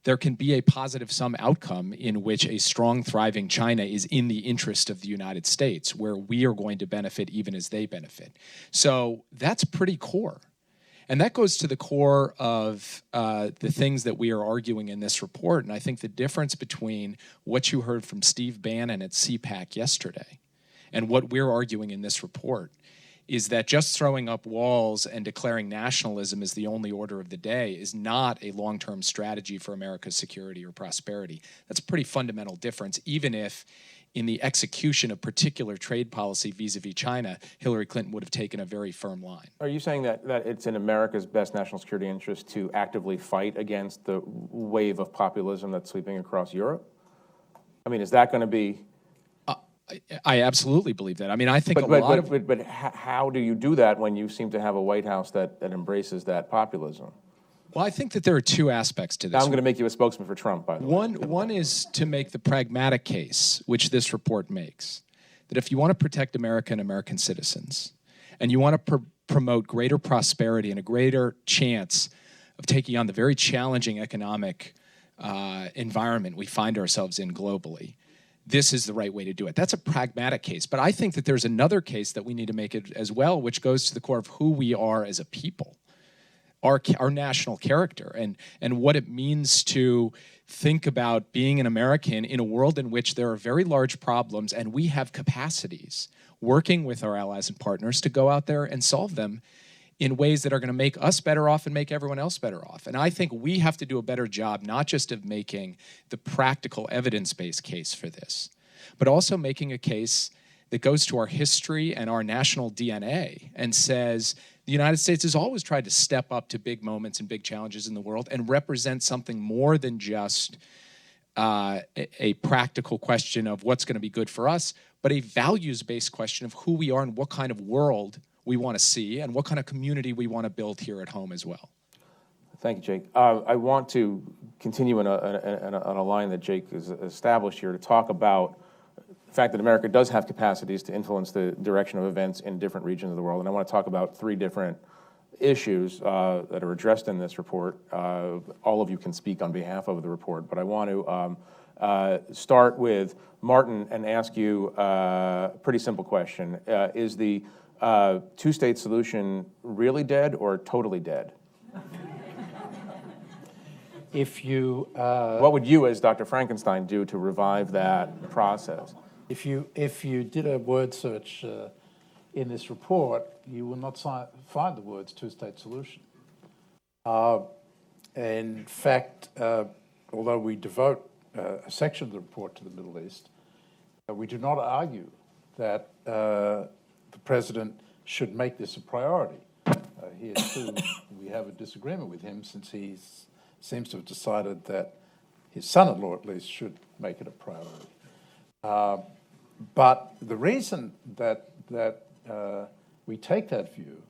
[SPEAKER 9] there can be a positive sum outcome in which a strong, thriving China is in the interest of the United States, where we are going to benefit even as they benefit. So that's pretty core. And that goes to the core of the things that we are arguing in this report. And I think the difference between what you heard from Steve Bannon at CPAC yesterday and what we're arguing in this report is that just throwing up walls and declaring nationalism as the only order of the day is not a long-term strategy for America's security or prosperity. That's a pretty fundamental difference, even if in the execution of particular trade policy vis-a-vis China, Hillary Clinton would have taken a very firm line.
[SPEAKER 3] Are you saying that it's in America's best national security interest to actively fight against the wave of populism that's sweeping across Europe? I mean, is that going to be...
[SPEAKER 9] I absolutely believe that. I mean, I think
[SPEAKER 3] But how do you do that when you seem to have a White House that embraces that populism?
[SPEAKER 9] Well, I think that there are two aspects to this.
[SPEAKER 3] Now I'm going to make you a spokesman for Trump, by the way.
[SPEAKER 9] One is to make the pragmatic case, which this report makes, that if you want to protect America and American citizens, and you want to promote greater prosperity and a greater chance of taking on the very challenging economic environment we find ourselves in globally, this is the right way to do it. That's a pragmatic case. But I think that there's another case that we need to make it as well, which goes to the core of who we are as a people, our national character, and what it means to think about being an American in a world in which there are very large problems and we have capacities, working with our allies and partners to go out there and solve them in ways that are going to make us better off and make everyone else better off. And I think we have to do a better job, not just of making the practical evidence-based case for this, but also making a case that goes to our history and our national DNA and says the United States has always tried to step up to big moments and big challenges in the world and represent something more than just a practical question of what's going to be good for us, but a values-based question of who we are and what kind of world we want to see and what kind of community we want to build here at home as well.
[SPEAKER 3] Thank you, Jake. I want to continue on a line that Jake has established here to talk about the fact that America does have capacities to influence the direction of events in different regions of the world. And I want to talk about three different issues that are addressed in this report. All of you can speak on behalf of the report, but I want to start with Martin and ask you a pretty simple question. Is the two-state solution really dead or totally dead?
[SPEAKER 7] If you
[SPEAKER 3] what would you, as Dr. Frankenstein, do to revive that process?
[SPEAKER 7] if you did a word search in this report, you will not find the words two-state solution. In fact, although we devote a section of the report to the Middle East, we do not argue that the president should make this a priority. Here too, we have a disagreement with him since he seems to have decided that his son-in-law at least should make it a priority. But the reason that we take that view,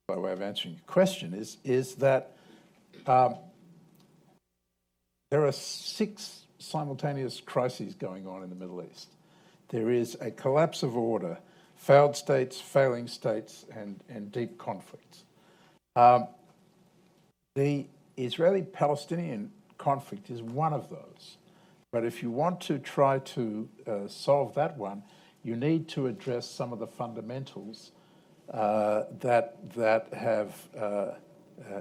[SPEAKER 7] by way of answering your question, is that there are 6 simultaneous crises going on in the Middle East. There is a collapse of order, failed states, failing states, and deep conflicts. The Israeli-Palestinian conflict is one of those. But if you want to try to solve that one, you need to address some of the fundamentals that have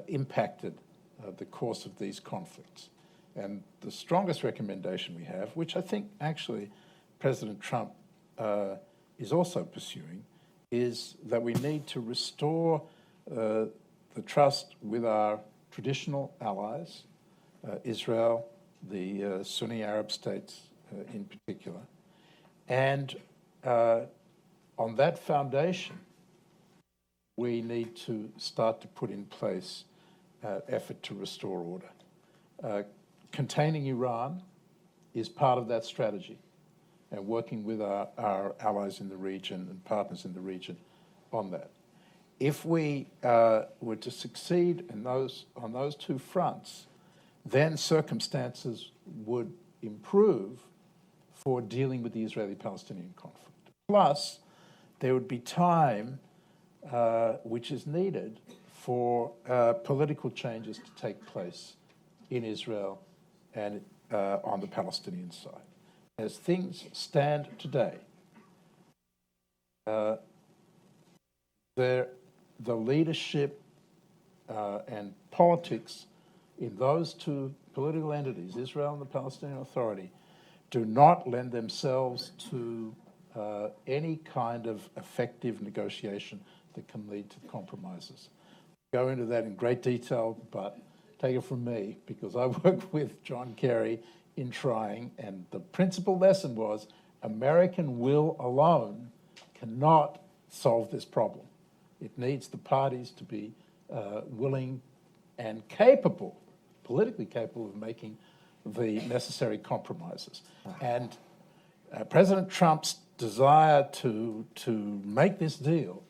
[SPEAKER 7] impacted the course of these conflicts. And the strongest recommendation we have, which I think actually President Trump is also pursuing, is that we need to restore the trust with our traditional allies, Israel, the Sunni Arab states in particular. And on that foundation, we need to start to put in place effort to restore order. Containing Iran is part of that strategy, and working with our allies in the region and partners in the region on that. If we were to succeed on those two fronts, then circumstances would improve for dealing with the Israeli-Palestinian conflict. Plus, there would be time which is needed for political changes to take place in Israel and on the Palestinian side. As things stand today, the leadership and politics in those two political entities, Israel and the Palestinian Authority, do not lend themselves to any kind of effective negotiation that can lead to compromises. Go into that in great detail, but take it from me, because I worked with John Kerry in trying, and the principal lesson was American will alone cannot solve this problem. It needs the parties to be willing and capable, politically capable of making the necessary compromises. And President Trump's desire to make this deal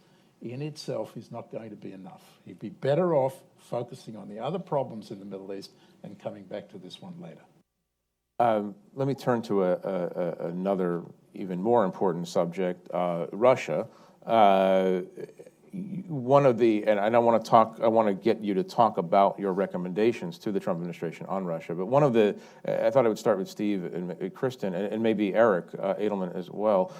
[SPEAKER 7] in itself is not going to be enough. He'd be better off focusing on the other problems in the Middle East and coming back to this one later.
[SPEAKER 3] Let me turn to another even more important subject, Russia. One of the, and I want to get you to talk about your recommendations to the Trump administration on Russia, but one of the, I thought I would start with Steve and Kristen, and maybe Eric Edelman as well.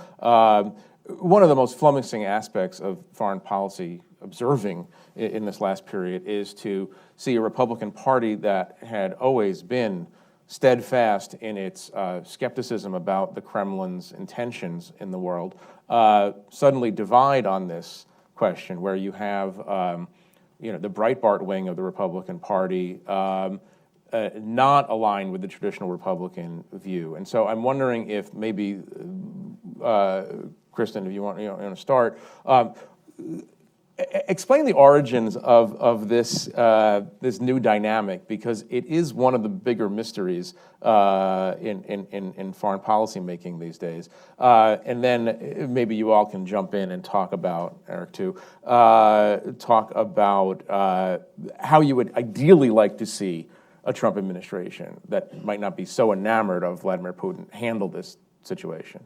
[SPEAKER 3] One of the most flummoxing aspects of foreign policy observing in this last period is to see a Republican Party that had always been steadfast in its skepticism about the Kremlin's intentions in the world, suddenly divide on this question, where you have the Breitbart wing of the Republican Party not aligned with the traditional Republican view. And so I'm wondering if maybe, Kristen, if you want to start, explain the origins of this new dynamic, because it is one of the bigger mysteries in foreign policy making these days. And then maybe you all can jump in and talk about, Eric too, talk about how you would ideally like to see a Trump administration that might not be so enamored of Vladimir Putin handle this situation.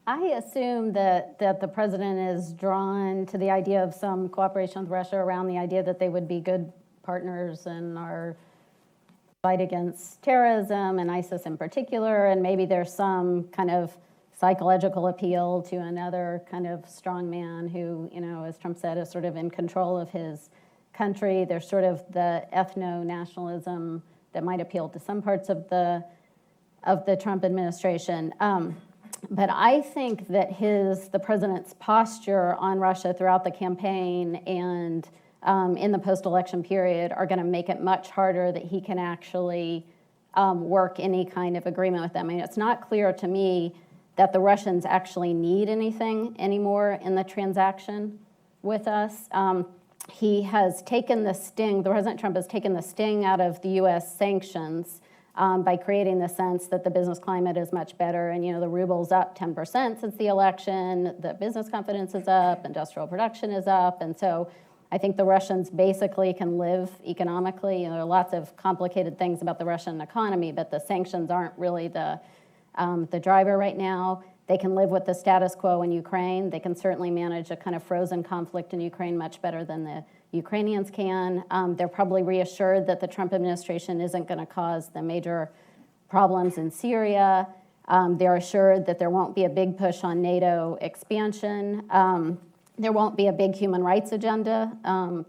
[SPEAKER 5] I assume that the president is drawn to the idea of some cooperation with Russia around the idea that they would be good partners in our fight against terrorism and ISIS in particular, and maybe there's some kind of psychological appeal to another kind of strong man who, as Trump said, is sort of in control of his country. There's sort of the ethno-nationalism that might appeal to some parts of the Trump administration. But I think that the president's posture on Russia throughout the campaign and in the post-election period are going to make it much harder that he can actually work any kind of agreement with them. I mean, it's not clear to me that the Russians actually need anything anymore in the transaction with us. He has taken the sting, President Trump has taken the sting out of the U.S. sanctions by creating the sense that the business climate is much better. And, the ruble's up 10% since the election, the business confidence is up, industrial production is up. And so I think the Russians basically can live economically. There are lots of complicated things about the Russian economy, but the sanctions aren't really the driver right now. They can live with the status quo in Ukraine. They can certainly manage a kind of frozen conflict in Ukraine much better than the Ukrainians can. They're probably reassured that the Trump administration isn't going to cause the major problems in Syria. They're assured that there won't be a big push on NATO expansion. There won't be a big human rights agenda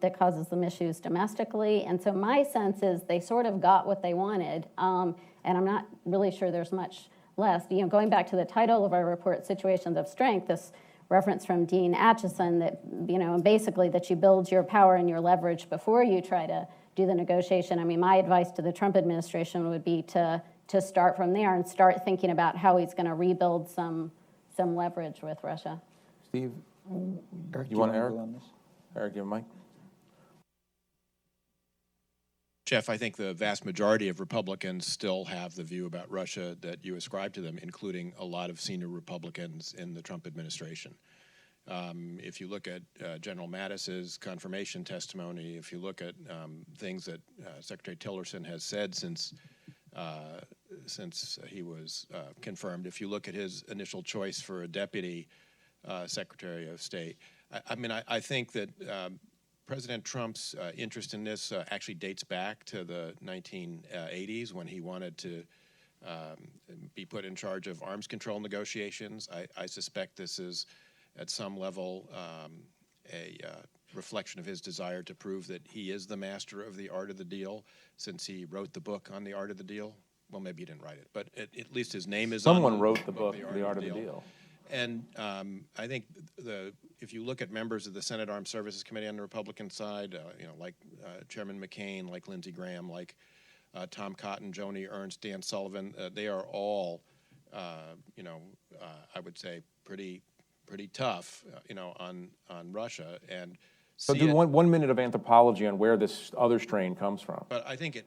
[SPEAKER 5] that causes them issues domestically. And so my sense is they sort of got what they wanted, and I'm not really sure there's much less. Going back to the title of our report, Situations of Strength, this reference from Dean Acheson that, basically that you build your power and your leverage before you try to do the negotiation. I mean, my advice to the Trump administration would be to start from there and start thinking about how he's going to rebuild some leverage with Russia.
[SPEAKER 3] Steve,
[SPEAKER 4] Eric,
[SPEAKER 3] you want
[SPEAKER 4] to
[SPEAKER 3] Eric?
[SPEAKER 4] go on this?
[SPEAKER 3] Eric, you have a mic?
[SPEAKER 10] Jeff, I think the vast majority of Republicans still have the view about Russia that you ascribe to them, including a lot of senior Republicans in the Trump administration. If you look at General Mattis's confirmation testimony, if you look at things that Secretary Tillerson has said since he was confirmed, if you look at his initial choice for a deputy Secretary of State, I think that President Trump's interest in this actually dates back to the 1980s when he wanted to be put in charge of arms control negotiations. I suspect this is, at some level, a reflection of his desire to prove that he is the master of the art of the deal, since he wrote the book on the art of the deal. Well, maybe he didn't write it, but at least his name is on
[SPEAKER 3] Someone wrote the book, The Art of the
[SPEAKER 10] Deal.
[SPEAKER 3] Deal.
[SPEAKER 10] And I think if you look at members of the Senate Armed Services Committee on the Republican side, like Chairman McCain, like Lindsey Graham, like Tom Cotton, Joni Ernst, Dan Sullivan, they are all, I would say, pretty tough, on Russia. And
[SPEAKER 3] So do 1 minute of anthropology on where this other strain comes from.
[SPEAKER 10] But I think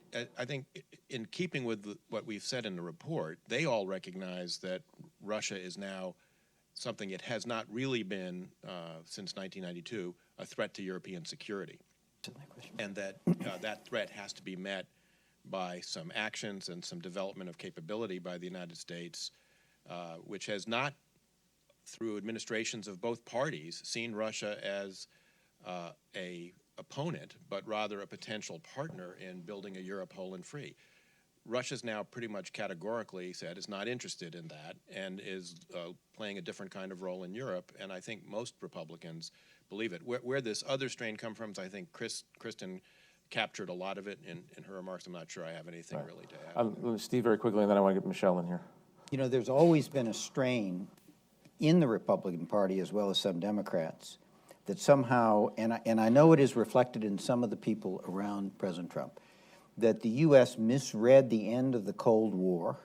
[SPEAKER 10] in keeping with what we've said in the report, they all recognize that Russia is now something it has not really been since 1992, a threat to European security, and that that threat has to be met by some actions and some development of capability by the United States, which has not, through administrations of both parties, seen Russia as a opponent, but rather a potential partner in building a Europe whole and free. Russia's now pretty much categorically said is not interested in that and is playing a different kind of role in Europe, and I think most Republicans believe it. Where this other strain comes from, I think Kristen captured a lot of it in her remarks. I'm not sure I have anything really to add.
[SPEAKER 3] Steve, very quickly, and then I want to get Michelle in here.
[SPEAKER 4] There's always been a strain in the Republican Party, as well as some Democrats, that somehow, and I know it is reflected in some of the people around President Trump, that the U.S. misread the end of the Cold War,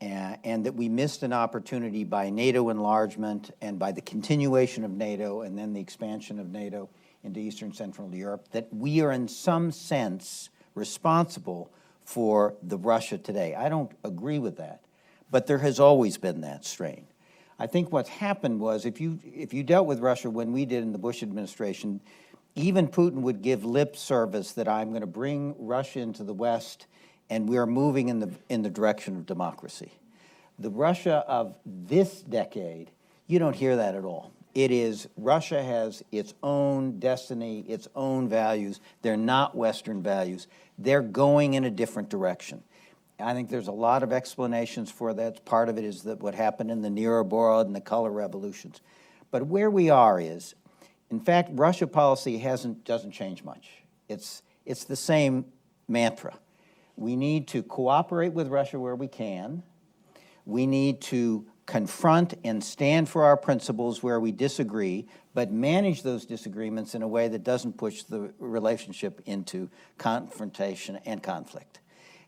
[SPEAKER 4] and that we missed an opportunity by NATO enlargement and by the continuation of NATO and then the expansion of NATO into Eastern Central Europe, that we are in some sense responsible for the Russia today. I don't agree with that, but there has always been that strain. I think what's happened was, if you dealt with Russia when we did in the Bush administration, even Putin would give lip service that I'm going to bring Russia into the West, and we're moving in the direction of democracy. The Russia of this decade, you don't hear that at all. It is, Russia has its own destiny, its own values. They're not Western values. They're going in a different direction. I think there's a lot of explanations for that. Part of it is that what happened in the Nero Board and the color revolutions. But where we are is, in fact, Russia policy doesn't change much. It's the same mantra. We need to cooperate with Russia where we can. We need to confront and stand for our principles where we disagree, but manage those disagreements in a way that doesn't push the relationship into confrontation and conflict.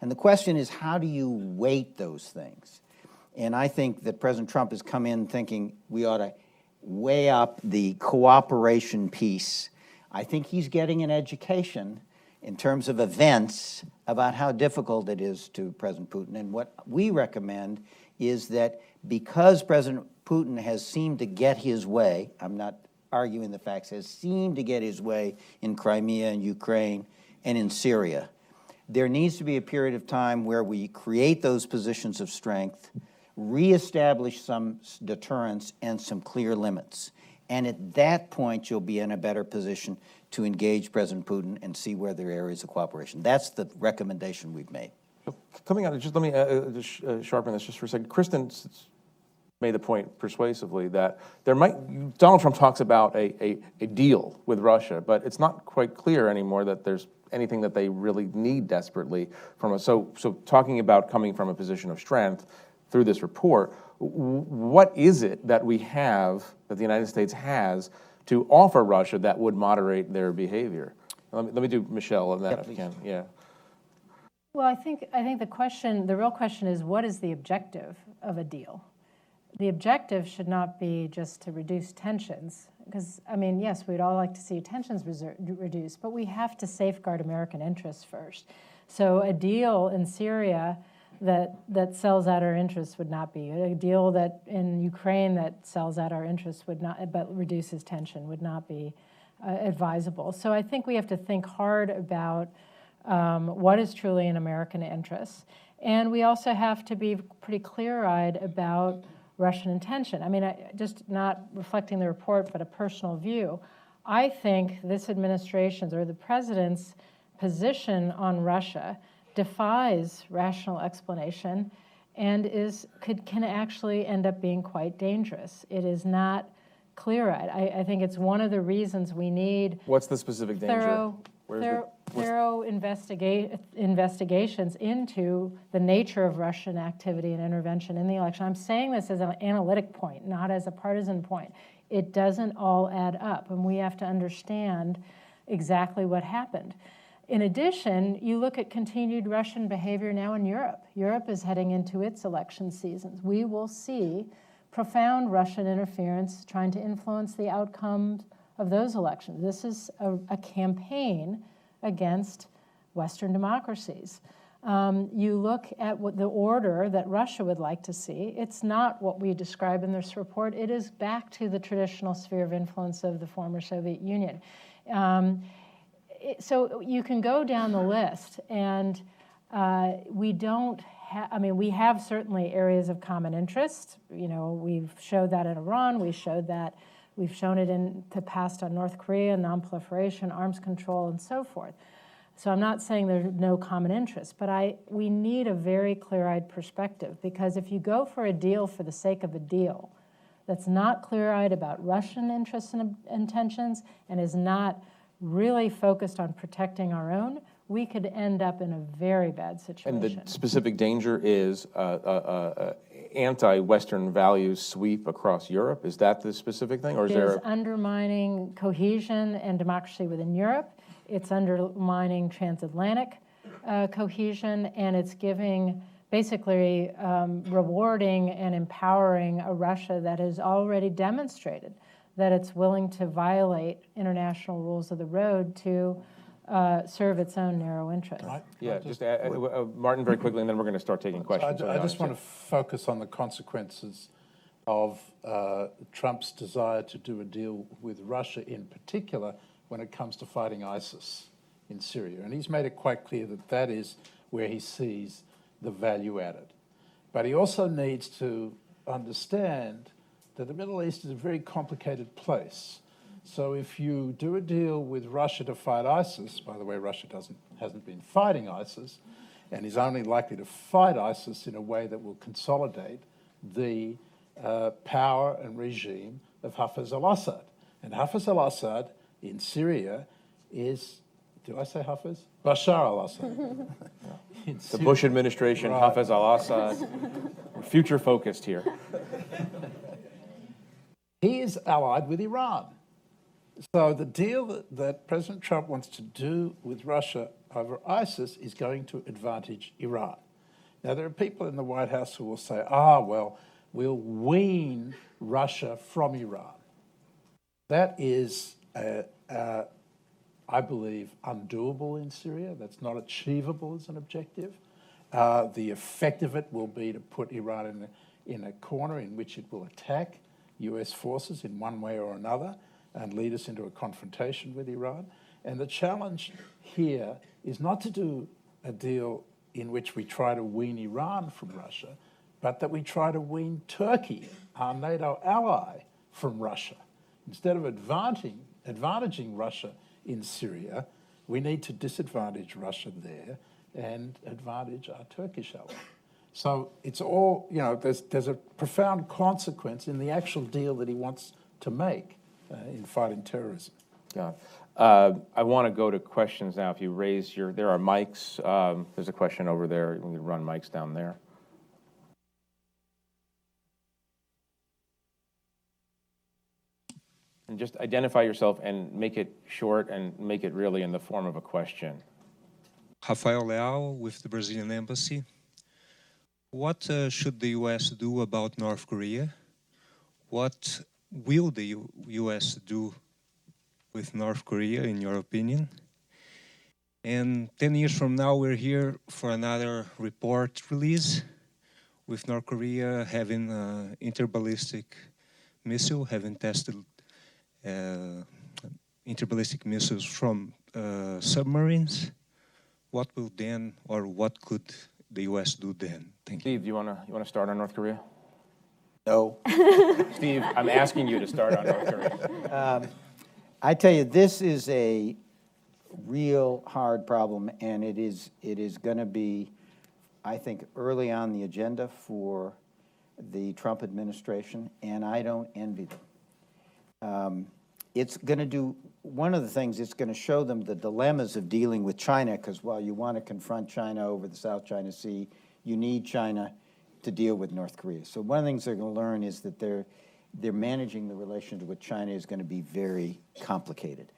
[SPEAKER 4] And the question is, how do you weight those things? And I think that President Trump has come in thinking we ought to weigh up the cooperation piece. I think he's getting an education in terms of events about how difficult it is to President Putin. And what we recommend is that because President Putin has seemed to get his way, I'm not arguing the facts, has seemed to get his way in Crimea and Ukraine and in Syria, there needs to be a period of time where we create those positions of strength, reestablish some deterrence and some clear limits. And at that point, you'll be in a better position to engage President Putin and see where there are areas of cooperation. That's the recommendation we've made.
[SPEAKER 3] Coming out, just let me sharpen this just for a second. Kristen made the point persuasively that Donald Trump talks about a deal with Russia, but it's not quite clear anymore that there's anything that they really need desperately from us. So talking about coming from a position of strength through this report, what is it that we have, that the United States has, to offer Russia that would moderate their behavior? Let me do Michelle on that if you can. Yeah.
[SPEAKER 6] Well, I think the real question is, what is the objective of a deal? The objective should not be just to reduce tensions. because, I mean, yes, we'd all like to see tensions reduced, but we have to safeguard American interests first. So a deal in Syria that sells out our interests would not be, a deal that in Ukraine that sells out our interests would not, but reduces tension would not be advisable. So I think we have to think hard about what is truly in American interests. And we also have to be pretty clear-eyed about Russian intention. I mean, just not reflecting the report, but a personal view. I think this administration's or the president's position on Russia defies rational explanation and can actually end up being quite dangerous. It is not clear-eyed. I think it's one of the reasons we need
[SPEAKER 3] What's the specific danger?
[SPEAKER 6] thorough investigations into the nature of Russian activity and intervention in the election. I'm saying this as an analytic point, not as a partisan point. It doesn't all add up, and we have to understand exactly what happened. In addition, you look at continued Russian behavior now in Europe. Europe is heading into its election seasons. We will see profound Russian interference trying to influence the outcomes of those elections. This is a campaign against Western democracies. You look at what the order that Russia would like to see. It's not what we describe in this report. It is back to the traditional sphere of influence of the former Soviet Union. So you can go down the list, and we don't have, I mean, we have certainly areas of common interest. You know, we've showed that in Iran, we've shown it in the past on North Korea, non-proliferation, arms control, and so forth. So I'm not saying there's no common interest, but we need a very clear-eyed perspective, because if you go for a deal for the sake of a deal that's not clear-eyed about Russian interests and intentions and is not really focused on protecting our own, we could end up in a very bad situation.
[SPEAKER 3] And the specific danger is anti-Western values sweep across Europe? Is that the specific thing, or is there?
[SPEAKER 6] It is undermining cohesion and democracy within Europe. It's undermining transatlantic cohesion, and it's giving, basically rewarding and empowering a Russia that has already demonstrated that it's willing to violate international rules of the road to serve its own narrow interests.
[SPEAKER 3] Yeah, just Martin, very quickly, and then we're going to start taking questions.
[SPEAKER 7] I just want to focus on the consequences of Trump's desire to do a deal with Russia in particular when it comes to fighting ISIS in Syria. And he's made it quite clear that that is where he sees the value added. But he also needs to understand that the Middle East is a very complicated place. So if you do a deal with Russia to fight ISIS, by the way, Russia hasn't been fighting ISIS, and is only likely to fight ISIS in a way that will consolidate the power and regime of Hafez al-Assad. And Hafez al-Assad in Syria is, did I say Hafez? Bashar al-Assad.
[SPEAKER 3] The Bush administration, right. Hafez al-Assad, future focused here.
[SPEAKER 7] He is allied with Iran. So the deal that President Trump wants to do with Russia over ISIS is going to advantage Iran. Now, there are people in the White House who will say, well, we'll wean Russia from Iran. That is, I believe, undoable in Syria. That's not achievable as an objective. The effect of it will be to put Iran in a corner in which it will attack US forces in one way or another and lead us into a confrontation with Iran. And the challenge here is not to do a deal in which we try to wean Iran from Russia, but that we try to wean Turkey, our NATO ally, from Russia. Instead of advantaging Russia in Syria, we need to disadvantage Russia there and advantage our Turkish ally. So it's all, you know, there's a profound consequence in the actual deal that he wants to make in fighting terrorism.
[SPEAKER 3] Yeah. I want to go to questions now. If you raise there are mics. There's a question over there. We can run mics down there. And just identify yourself and make it short and make it really in the form of a question.
[SPEAKER 11] Rafael Leal with the Brazilian Embassy. What should the U.S. do about North Korea? What will the U.S. do with North Korea, in your opinion? And 10 years from now, we're here for another report release with North Korea having interballistic missile, having tested interballistic missiles from submarines. What will then, or what could the U.S. do then? Thank you.
[SPEAKER 3] Steve, do you want to start on North Korea?
[SPEAKER 4] No.
[SPEAKER 3] Steve, I'm asking you to start on North Korea.
[SPEAKER 4] I tell you, this is a real hard problem, and it is going to be, I think, early on the agenda for the Trump administration, and I don't envy them. It's going to do, one of the things, it's going to show them the dilemmas of dealing with China, because while you want to confront China over the South China Sea, you need China to deal with North Korea. So one of the things they're going to learn is that they're managing the relationship with China is going to be very complicated.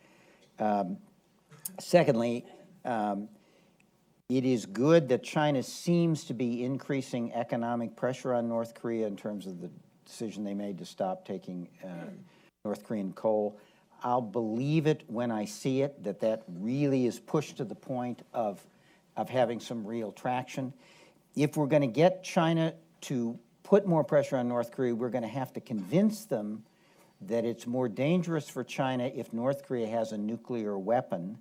[SPEAKER 4] Secondly, it is good that China seems to be increasing economic pressure on North Korea in terms of the decision they made to stop taking North Korean coal. I'll believe it when I see it, that really is pushed to the point of having some real traction. If we're going to get China to put more pressure on North Korea, we're going to have to convince them that it's more dangerous for China if North Korea has a nuclear weapon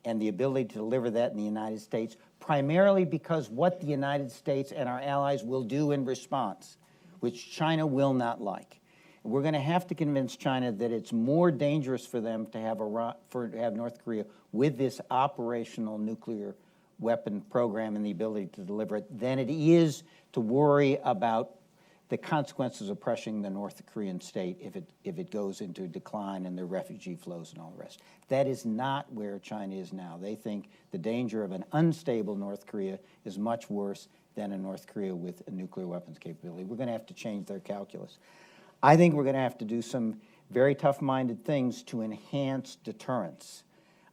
[SPEAKER 4] and the ability to deliver that in the United States, primarily because what the United States and our allies will do in response, which China will not like. We're going to have to convince China that it's more dangerous for them to have North Korea with this operational nuclear weapon program and the ability to deliver it than it is to worry about the consequences of pressuring the North Korean state if it goes into decline and the refugee flows and all the rest. That is not where China is now. They think the danger of an unstable North Korea is much worse than a North Korea with a nuclear weapons capability. We're going to have to change their calculus. I think we're going to have to do some very tough-minded things to enhance deterrence.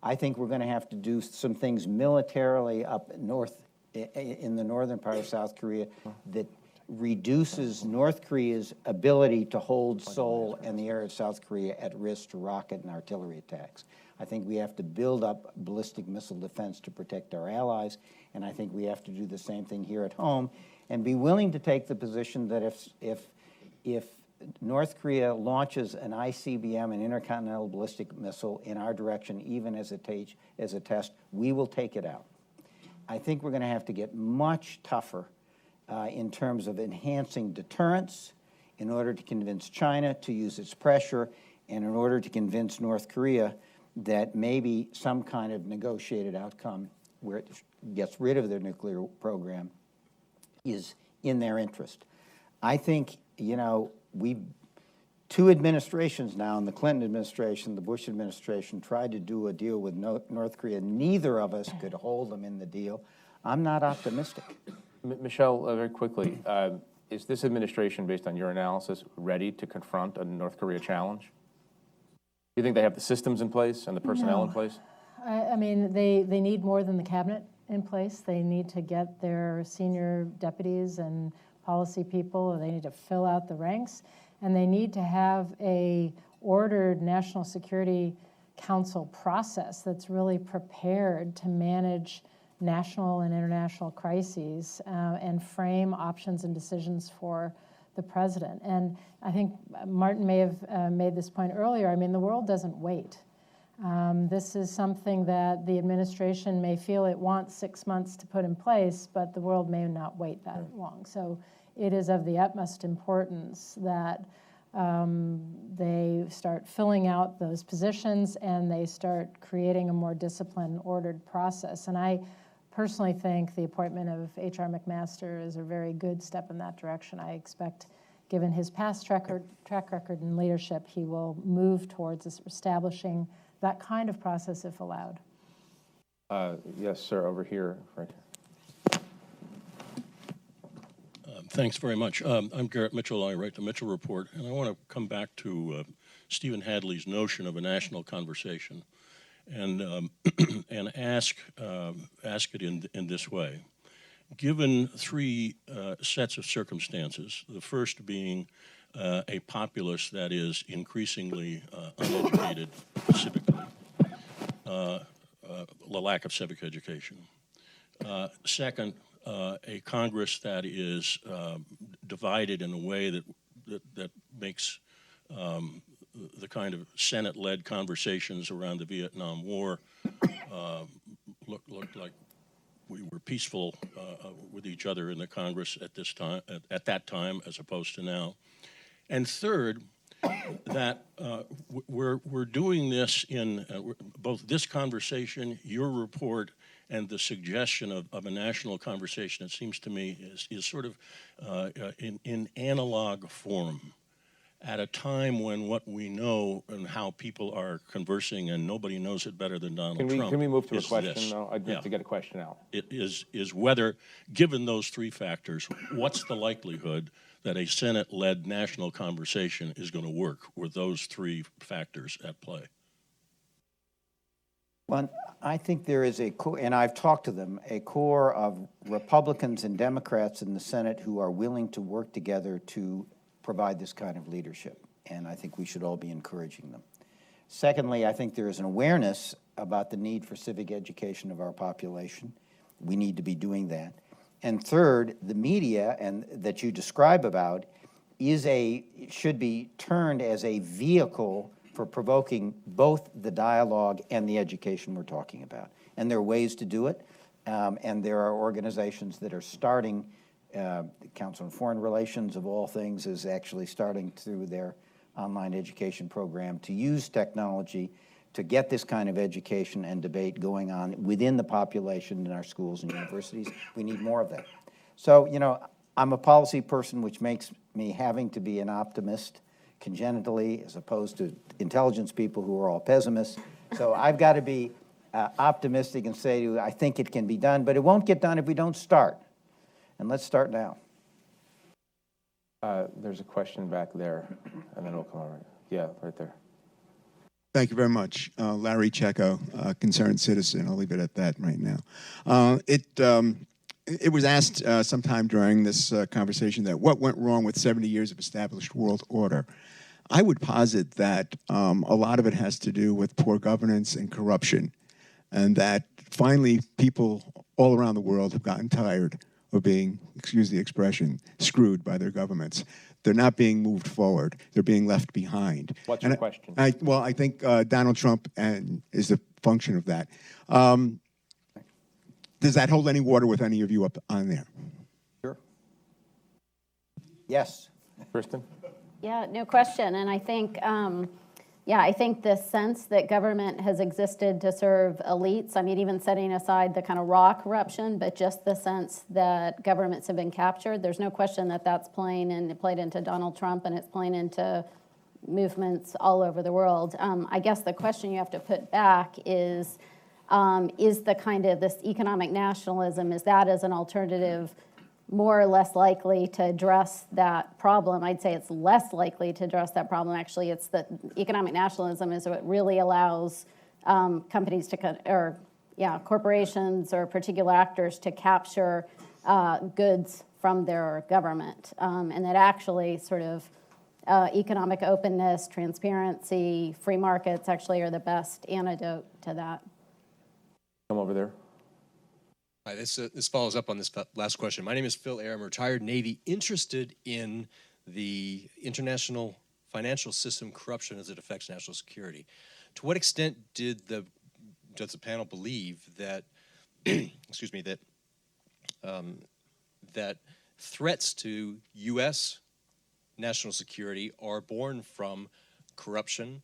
[SPEAKER 4] I think we're going to have to do some things militarily up north in the northern part of South Korea that reduces North Korea's ability to hold Seoul and the area of South Korea at risk to rocket and artillery attacks. I think we have to build up ballistic missile defense to protect our allies, and I think we have to do the same thing here at home and be willing to take the position that if North Korea launches an ICBM, an intercontinental ballistic missile, in our direction, even as a test, we will take it out. I think we're going to have to get much tougher in terms of enhancing deterrence in order to convince China to use its pressure and in order to convince North Korea that maybe some kind of negotiated outcome where it gets rid of their nuclear program is in their interest. I think, two administrations now, in the Clinton administration, the Bush administration, tried to do a deal with North Korea. Neither of us could hold them in the deal. I'm not optimistic.
[SPEAKER 3] Michelle, very quickly, is this administration, based on your analysis, ready to confront a North Korea challenge? Do you think they have the systems in place and the personnel in place?
[SPEAKER 6] I mean, they need more than the cabinet in place. They need to get their senior deputies and policy people, they need to fill out the ranks, and they need to have a ordered National Security Council process that's really prepared to manage national and international crises and frame options and decisions for the president. And I think Martin may have made this point earlier. I mean, the world doesn't wait. This is something that the administration may feel it wants 6 months to put in place, but the world may not wait that long. So it is of the utmost importance that they start filling out those positions and they start creating a more disciplined, ordered process. And I personally think the appointment of H.R. McMaster is a very good step in that direction. I expect, given his past track record in leadership, he will move towards establishing that kind of process if allowed.
[SPEAKER 3] Yes, sir, over here, Frank.
[SPEAKER 12] Thanks very much. I'm Garrett Mitchell. I write the Mitchell Report, and I want to come back to Stephen Hadley's notion of a national conversation, and and ask it in this way. Given three sets of circumstances, the first being a populace that is increasingly uneducated civically, the lack of civic education. Second, a Congress that is divided in a way that makes the kind of Senate-led conversations around the Vietnam War look like we were peaceful with each other in the Congress at this time, at that time, as opposed to now. And third, that we're doing this in both this conversation, your report, and the suggestion of a national conversation, it seems to me, is sort of in analog form at a time when what we know and how people are conversing, and nobody knows it better than Donald Trump.
[SPEAKER 3] Can we move to a
[SPEAKER 12] is
[SPEAKER 3] question,
[SPEAKER 12] this.
[SPEAKER 3] though? I'd like to get a question out.
[SPEAKER 12] It is whether, given those three factors, what's the likelihood that a Senate-led national conversation is going to work with those three factors at play?
[SPEAKER 4] Well, I think there is a core, and I've talked to them, a core of Republicans and Democrats in the Senate who are willing to work together to provide this kind of leadership, and I think we should all be encouraging them. Secondly, I think there is an awareness about the need for civic education of our population. We need to be doing that. And third, the media and that you describe about should be turned as a vehicle for provoking both the dialogue and the education we're talking about. And there are ways to do it, and there are organizations that are starting. The Council on Foreign Relations, of all things, is actually starting through their online education program to use technology to get this kind of education and debate going on within the population in our schools and universities. We need more of that. So, you know, I'm a policy person, which makes me having to be an optimist congenitally, as opposed to intelligence people who are all pessimists. So I've got to be optimistic and say, I think it can be done, but it won't get done if we don't start. And let's start now.
[SPEAKER 3] There's a question back there, and then we'll come over. Yeah, right there.
[SPEAKER 13] Thank you very much. Larry Checo, concerned citizen. I'll leave it at that right now. It was asked sometime during this conversation that what went wrong with 70 years of established world order. I would posit that a lot of it has to do with poor governance and corruption, and that finally people all around the world have gotten tired of being, excuse the expression, screwed by their governments. They're not being moved forward. They're being left behind.
[SPEAKER 3] What's your question?
[SPEAKER 13] I think Donald Trump is a function of that. Does that hold any water with any of you up on there?
[SPEAKER 4] Sure. Yes.
[SPEAKER 3] Kristen?
[SPEAKER 5] Yeah, no question. And I think, I think the sense that government has existed to serve elites, I mean, even setting aside the kind of raw corruption, but just the sense that governments have been captured, there's no question that that's playing, and it played into Donald Trump, and it's playing into movements all over the world. I guess the question you have to put back is the kind of this economic nationalism, is that as an alternative more or less likely to address that problem? I'd say it's less likely to address that problem. Actually, it's that economic nationalism is what really allows companies to, corporations or particular actors to capture goods from their government. And that actually sort of economic openness, transparency, free markets actually are the best antidote to that.
[SPEAKER 3] Come over there.
[SPEAKER 14] Hi, this follows up on this last question. My name is Phil Ayer. I'm a retired Navy, interested in the international financial system corruption as it affects national security. To what extent does the panel believe that, excuse me, that threats to U.S. national security are born from corruption,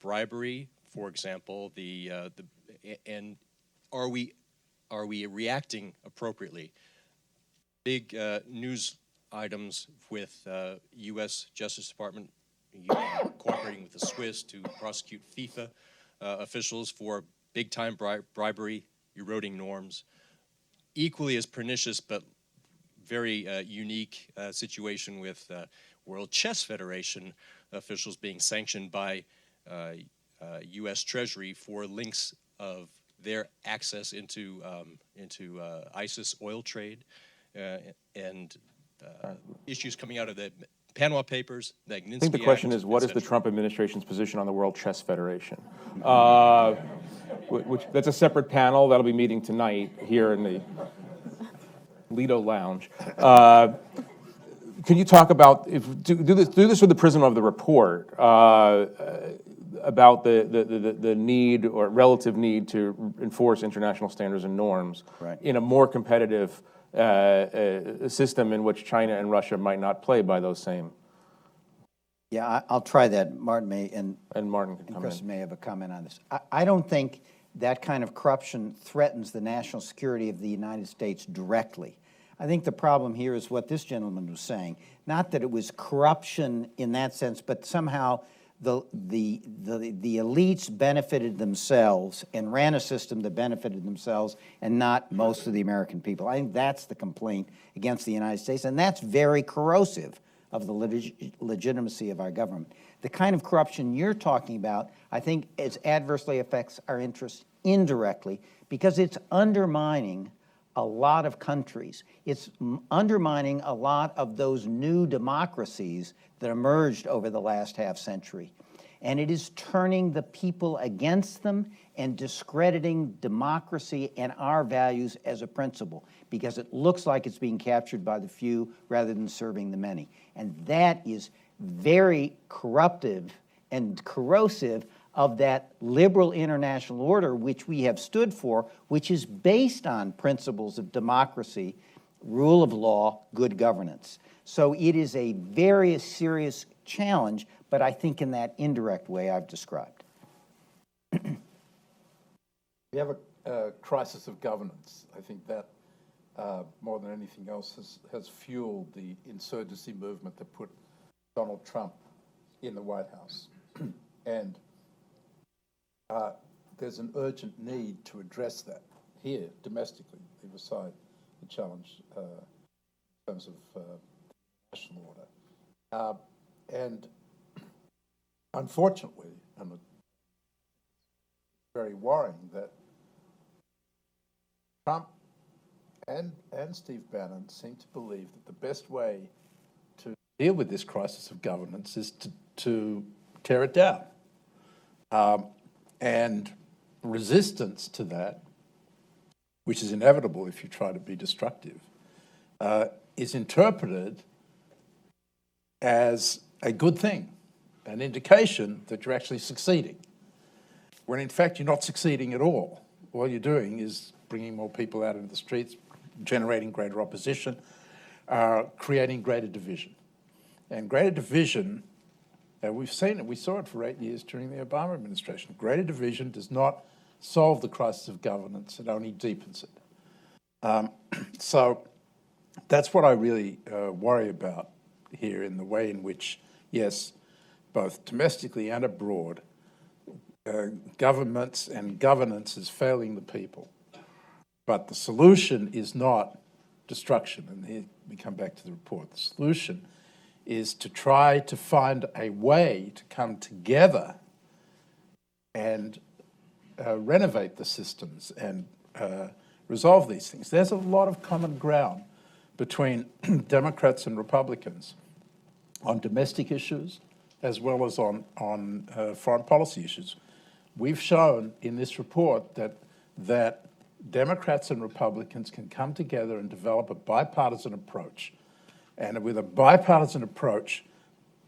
[SPEAKER 14] bribery, for example, and are we reacting appropriately? Big news items with U.S. Justice Department cooperating with the Swiss to prosecute FIFA officials for big-time bribery, eroding norms. Equally as pernicious, but very unique situation with World Chess Federation officials being sanctioned by U.S. Treasury for links of their access into ISIS oil trade and issues coming out of the Panama Papers,
[SPEAKER 3] I
[SPEAKER 14] Magnitsky
[SPEAKER 3] think the question
[SPEAKER 14] Act,
[SPEAKER 3] is, what is the
[SPEAKER 14] etc.
[SPEAKER 3] Trump administration's position on the World Chess Federation? That's a separate panel that'll be meeting tonight here in the Lido Lounge. Can you talk about, do this through the prism of the report, about the need or relative need to enforce international standards and norms in a more competitive system in which China and Russia might not play by those same.
[SPEAKER 4] Yeah, I'll try that. Martin may, and
[SPEAKER 3] Martin can come
[SPEAKER 4] Chris
[SPEAKER 3] in.
[SPEAKER 4] may have a comment on this. I don't think that kind of corruption threatens the national security of the United States directly. I think the problem here is what this gentleman was saying. Not that it was corruption in that sense, but somehow the elites benefited themselves and ran a system that benefited themselves and not most of the American people. I think that's the complaint against the United States, and that's very corrosive of the legitimacy of our government. The kind of corruption you're talking about, I think, adversely affects our interests indirectly because it's undermining a lot of countries. It's undermining a lot of those new democracies that emerged over the last half century. And it is turning the people against them and discrediting democracy and our values as a principle because it looks like it's being captured by the few rather than serving the many. And that is very corruptive and corrosive of that liberal international order which we have stood for, which is based on principles of democracy, rule of law, good governance. So it is a very serious challenge, but I think in that indirect way I've described.
[SPEAKER 7] We have a crisis of governance. I think that more than anything else has fueled the insurgency movement that put Donald Trump in the White House. And there's an urgent need to address that here domestically, leave aside the challenge in terms of national order. And unfortunately, and it's very worrying that Trump and Steve Bannon seem to believe that the best way to deal with this crisis of governance is to tear it down. And resistance to that, which is inevitable if you try to be destructive, is interpreted as a good thing, an indication that you're actually succeeding, when in fact you're not succeeding at all. All you're doing is bringing more people out into the streets, generating greater opposition, creating greater division. And greater division, we've seen it, we saw it for 8 years during the Obama administration. Greater division does not solve the crisis of governance, it only deepens it. So that's what I really worry about here in the way in which, yes, both domestically and abroad, governments and governance is failing the people. But the solution is not destruction. And here we come back to the report. The solution is to try to find a way to come together and renovate the systems and resolve these things. There's a lot of common ground between Democrats and Republicans on domestic issues as well as on foreign policy issues. We've shown in this report that Democrats and Republicans can come together and develop a bipartisan approach. And with a bipartisan approach,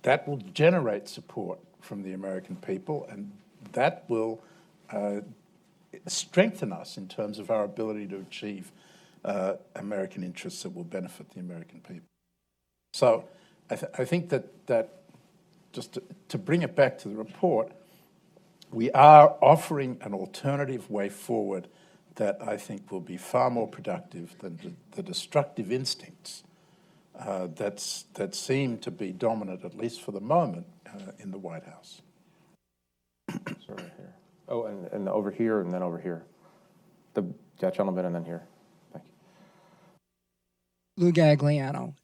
[SPEAKER 7] that will generate support from the American people, and that will strengthen us in terms of our ability to achieve American interests that will benefit the American people. So I think that just to bring it back to the report, we are offering an alternative way forward that I think will be far more productive than the destructive instincts that seem to be dominant, at least for the moment, in the White House.
[SPEAKER 3] Right here. Oh, and over here, and then over here. That gentleman, and then here. Thank you.
[SPEAKER 15] Lou Gagliano.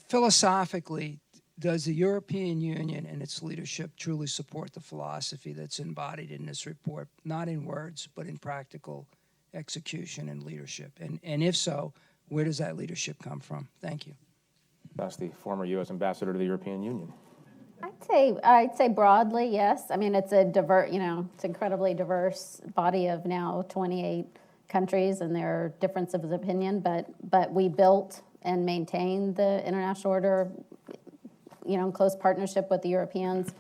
[SPEAKER 15] Philosophically, does the European Union and its leadership truly support the philosophy that's embodied in this report, not in words, but in practical execution and leadership? And if so, where does that leadership come from? Thank you.
[SPEAKER 3] That's the former U.S. ambassador to the European Union.
[SPEAKER 5] I'd say broadly, yes. I mean, it's it's incredibly diverse body of now 28 countries, and there are differences of opinion, but we built and maintained the international order, in close partnership with the Europeans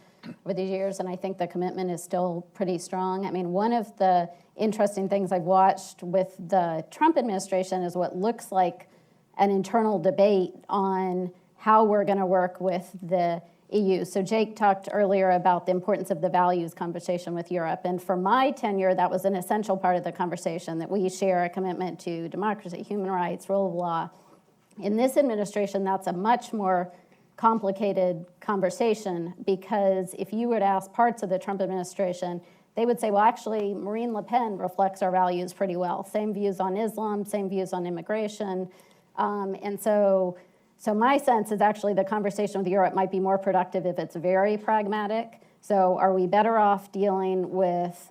[SPEAKER 5] over these years, and I think the commitment is still pretty strong. I mean, one of the interesting things I've watched with the Trump administration is what looks like an internal debate on how we're going to work with the EU. So Jake talked earlier about the importance of the values conversation with Europe. And for my tenure, that was an essential part of the conversation, that we share a commitment to democracy, human rights, rule of law. In this administration, that's a much more complicated conversation, because if you were to ask parts of the Trump administration, they would say, well, actually, Marine Le Pen reflects our values pretty well. Same views on Islam, same views on immigration. So my sense is actually the conversation with Europe might be more productive if it's very pragmatic. So are we better off dealing with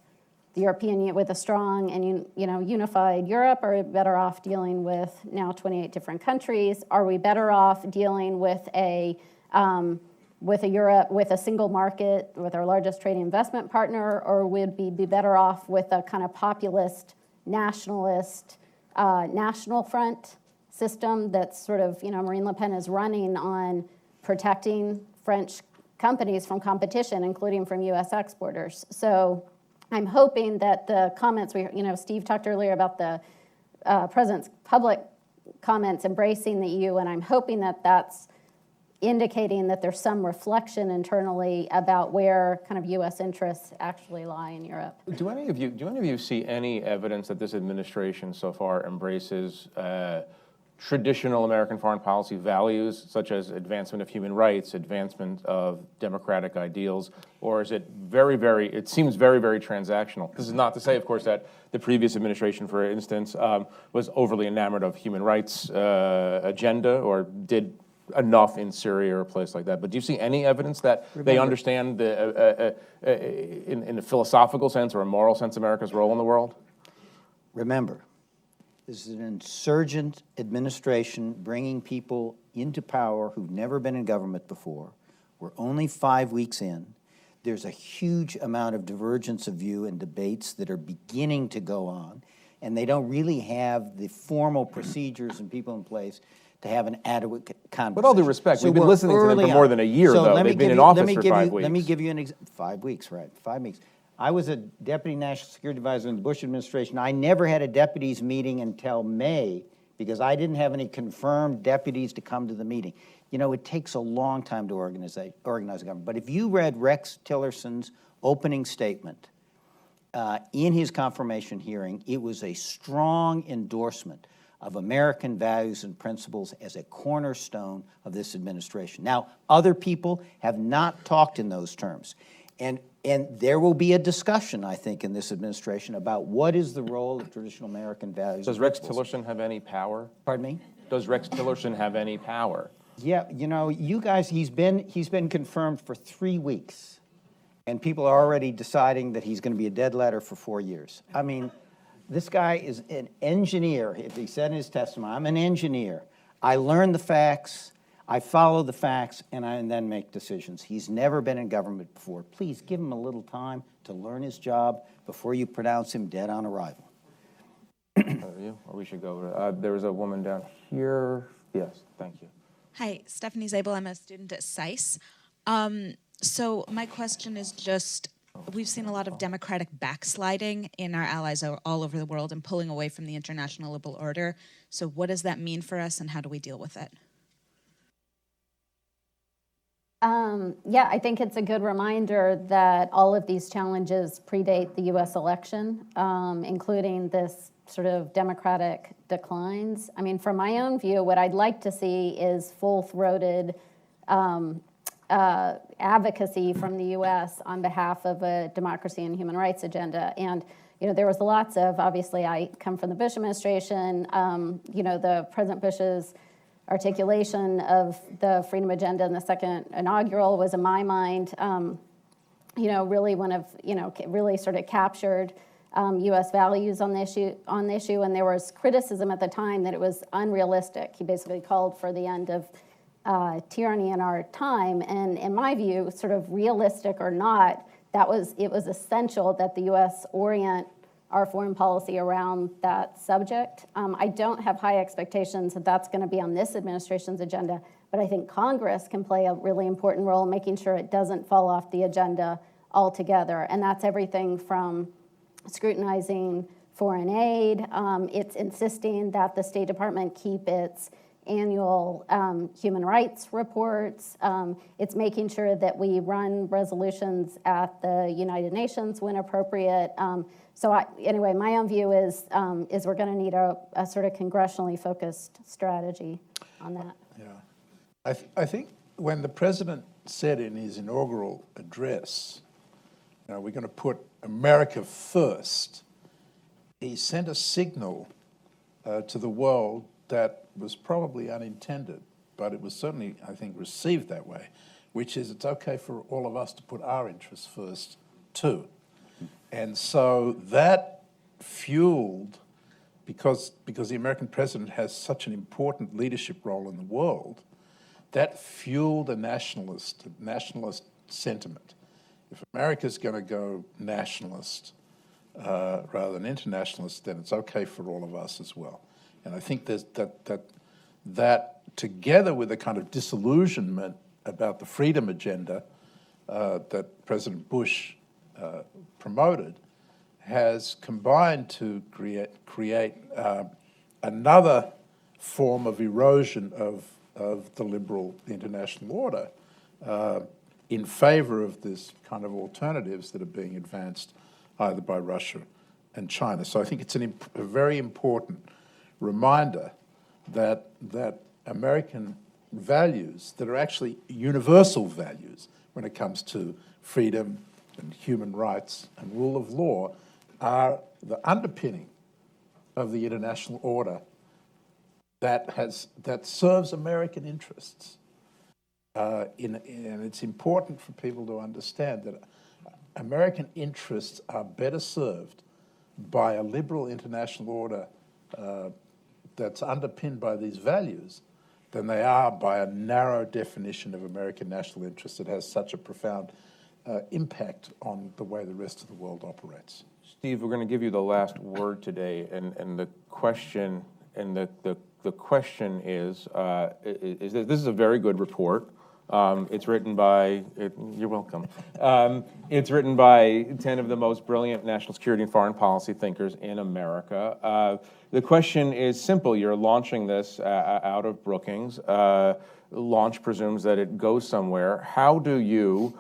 [SPEAKER 5] the European Union with a strong and unified Europe, or are we better off dealing with now 28 different countries? Are we better off dealing with a Europe with a single market with our largest trading investment partner, or would we be better off with a kind of populist, nationalist, national front system that's sort of, Marine Le Pen is running on protecting French companies from competition, including from U.S. exporters. So I'm hoping that the comments, Steve talked earlier about the president's public comments embracing the EU, and I'm hoping that that's indicating that there's some reflection internally about where kind of U.S. interests actually lie in Europe.
[SPEAKER 3] Do any of you see any evidence that this administration so far embraces traditional American foreign policy values, such as advancement of human rights, advancement of democratic ideals, or is it it seems very, very transactional? This is not to say, of course, that the previous administration, for instance, was overly enamored of human rights agenda or did enough in Syria or a place like that. But do you see any evidence that they understand in a philosophical sense or a moral sense, America's role in the world?
[SPEAKER 4] Remember, this is an insurgent administration bringing people into power who've never been in government before. We're only 5 weeks in. There's a huge amount of divergence of view and debates that are beginning to go on, and they don't really have the formal procedures and people in place to have an adequate conversation.
[SPEAKER 3] With all due respect, we've been listening to them for more than a year, though. They've been in office for 5 weeks.
[SPEAKER 4] Let me give you an example. 5 weeks, right, 5 weeks. I was a deputy national security advisor in the Bush administration. I never had a deputies meeting until May because I didn't have any confirmed deputies to come to the meeting. It takes a long time to organize a government. But if you read Rex Tillerson's opening statement in his confirmation hearing, it was a strong endorsement of American values and principles as a cornerstone of this administration. Now, other people have not talked in those terms. And there will be a discussion, I think, in this administration about what is the role of traditional American values.
[SPEAKER 3] Does Rex Tillerson have any power?
[SPEAKER 4] Pardon me?
[SPEAKER 3] Does Rex Tillerson have any power?
[SPEAKER 4] Yeah, you guys, he's been confirmed for 3 weeks, and people are already deciding that he's going to be a dead letter for 4 years. I mean, this guy is an engineer. If he said in his testimony, I'm an engineer. I learn the facts. I follow the facts, and I then make decisions. He's never been in government before. Please give him a little time to learn his job before you pronounce him dead on arrival.
[SPEAKER 3] Or we should go. There was a woman down here. Yes, thank you.
[SPEAKER 16] Hi, Stephanie Zabel. I'm a student at SAIS. So my question is just, we've seen a lot of democratic backsliding in our allies all over the world and pulling away from the international liberal order. So what does that mean for us, and how do we deal with it?
[SPEAKER 5] Yeah, I think it's a good reminder that all of these challenges predate the U.S. election, including this sort of democratic declines. I mean, from my own view, what I'd like to see is full-throated advocacy from the U.S. on behalf of a democracy and human rights agenda. And, there was lots of, obviously, I come from the Bush administration, the President Bush's articulation of the freedom agenda in the second inaugural was, in my mind, really one of, really sort of captured U.S. values on the issue, and there was criticism at the time that it was unrealistic. He basically called for the end of tyranny in our time. And in my view, sort of realistic or not, it was essential that the U.S. orient our foreign policy around that subject. I don't have high expectations that that's going to be on this administration's agenda, but I think Congress can play a really important role in making sure it doesn't fall off the agenda altogether. And that's everything from scrutinizing foreign aid. It's insisting that the State Department keep its annual human rights reports. It's making sure that we run resolutions at the United Nations when appropriate. Anyway, my own view is we're going to need a sort of congressionally focused strategy on that.
[SPEAKER 7] Yeah, I think when the president said in his inaugural address, we're going to put America first, he sent a signal to the world that was probably unintended, but it was certainly, I think, received that way, which is it's okay for all of us to put our interests first too. And so that fueled, because the American president has such an important leadership role in the world, that fueled a nationalist sentiment. If America's going to go nationalist rather than internationalist, then it's okay for all of us as well. And I think there's that together with a kind of disillusionment about the freedom agenda that President Bush promoted, has combined to create another form of erosion of the liberal international order in favor of this kind of alternatives that are being advanced either by Russia and China. So I think it's a very important reminder that American values that are actually universal values when it comes to freedom and human rights and rule of law are the underpinning of the international order that serves American interests. And it's important for people to understand that American interests are better served by a liberal international order that's underpinned by these values than they are by a narrow definition of American national interest that has such a profound impact on the way the rest of the world operates.
[SPEAKER 3] Steve, we're going to give you the last word today, and the question the question is that this is a very good report. It's written by, you're welcome. It's written by 10 of the most brilliant national security and foreign policy thinkers in America. The question is simple. You're launching this out of Brookings. Launch presumes that it goes somewhere. How do you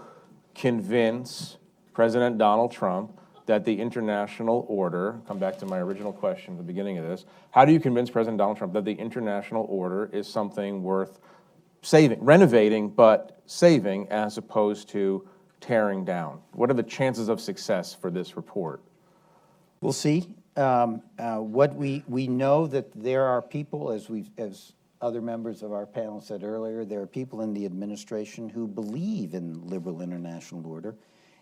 [SPEAKER 3] convince President Donald Trump that the international order, come back to my original question at the beginning of this, how do you convince President Donald Trump that the international order is something worth saving, renovating, but saving as opposed to tearing down? What are the chances of success for this report?
[SPEAKER 4] We'll see. What we know that there are people, as other members of our panel said earlier, there are people in the administration who believe in liberal international order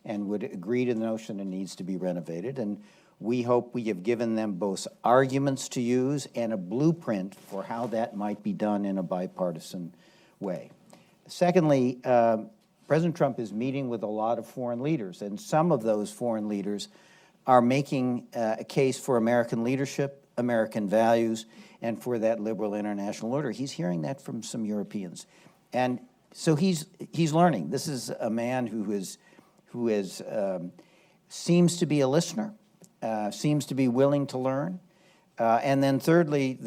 [SPEAKER 4] and would agree to the notion it needs to be renovated. And we hope we have given them both arguments to use and a blueprint for how that might be done in a bipartisan way. Secondly, President Trump is meeting with a lot of foreign leaders, and some of those foreign leaders are making a case for American leadership, American values, and for that liberal international order. He's hearing that from some Europeans. And so he's learning. This is a man who seems to be a listener, seems to be willing to learn. And then thirdly,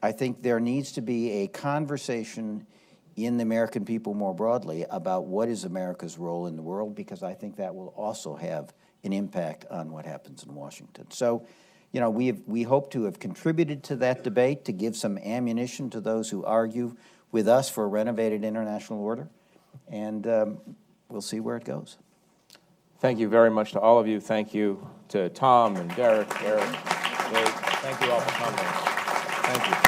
[SPEAKER 4] I think there needs to be a conversation in the American people more broadly about what is America's role in the world, because I think that will also have an impact on what happens in Washington. So, you know, we hope to have contributed to that debate, to give some ammunition to those who argue with us for a renovated international order, and we'll see where it goes.
[SPEAKER 3] Thank you very much to all of you. Thank you to Tom and Derek, Eric. Thank you all for coming. Thank you.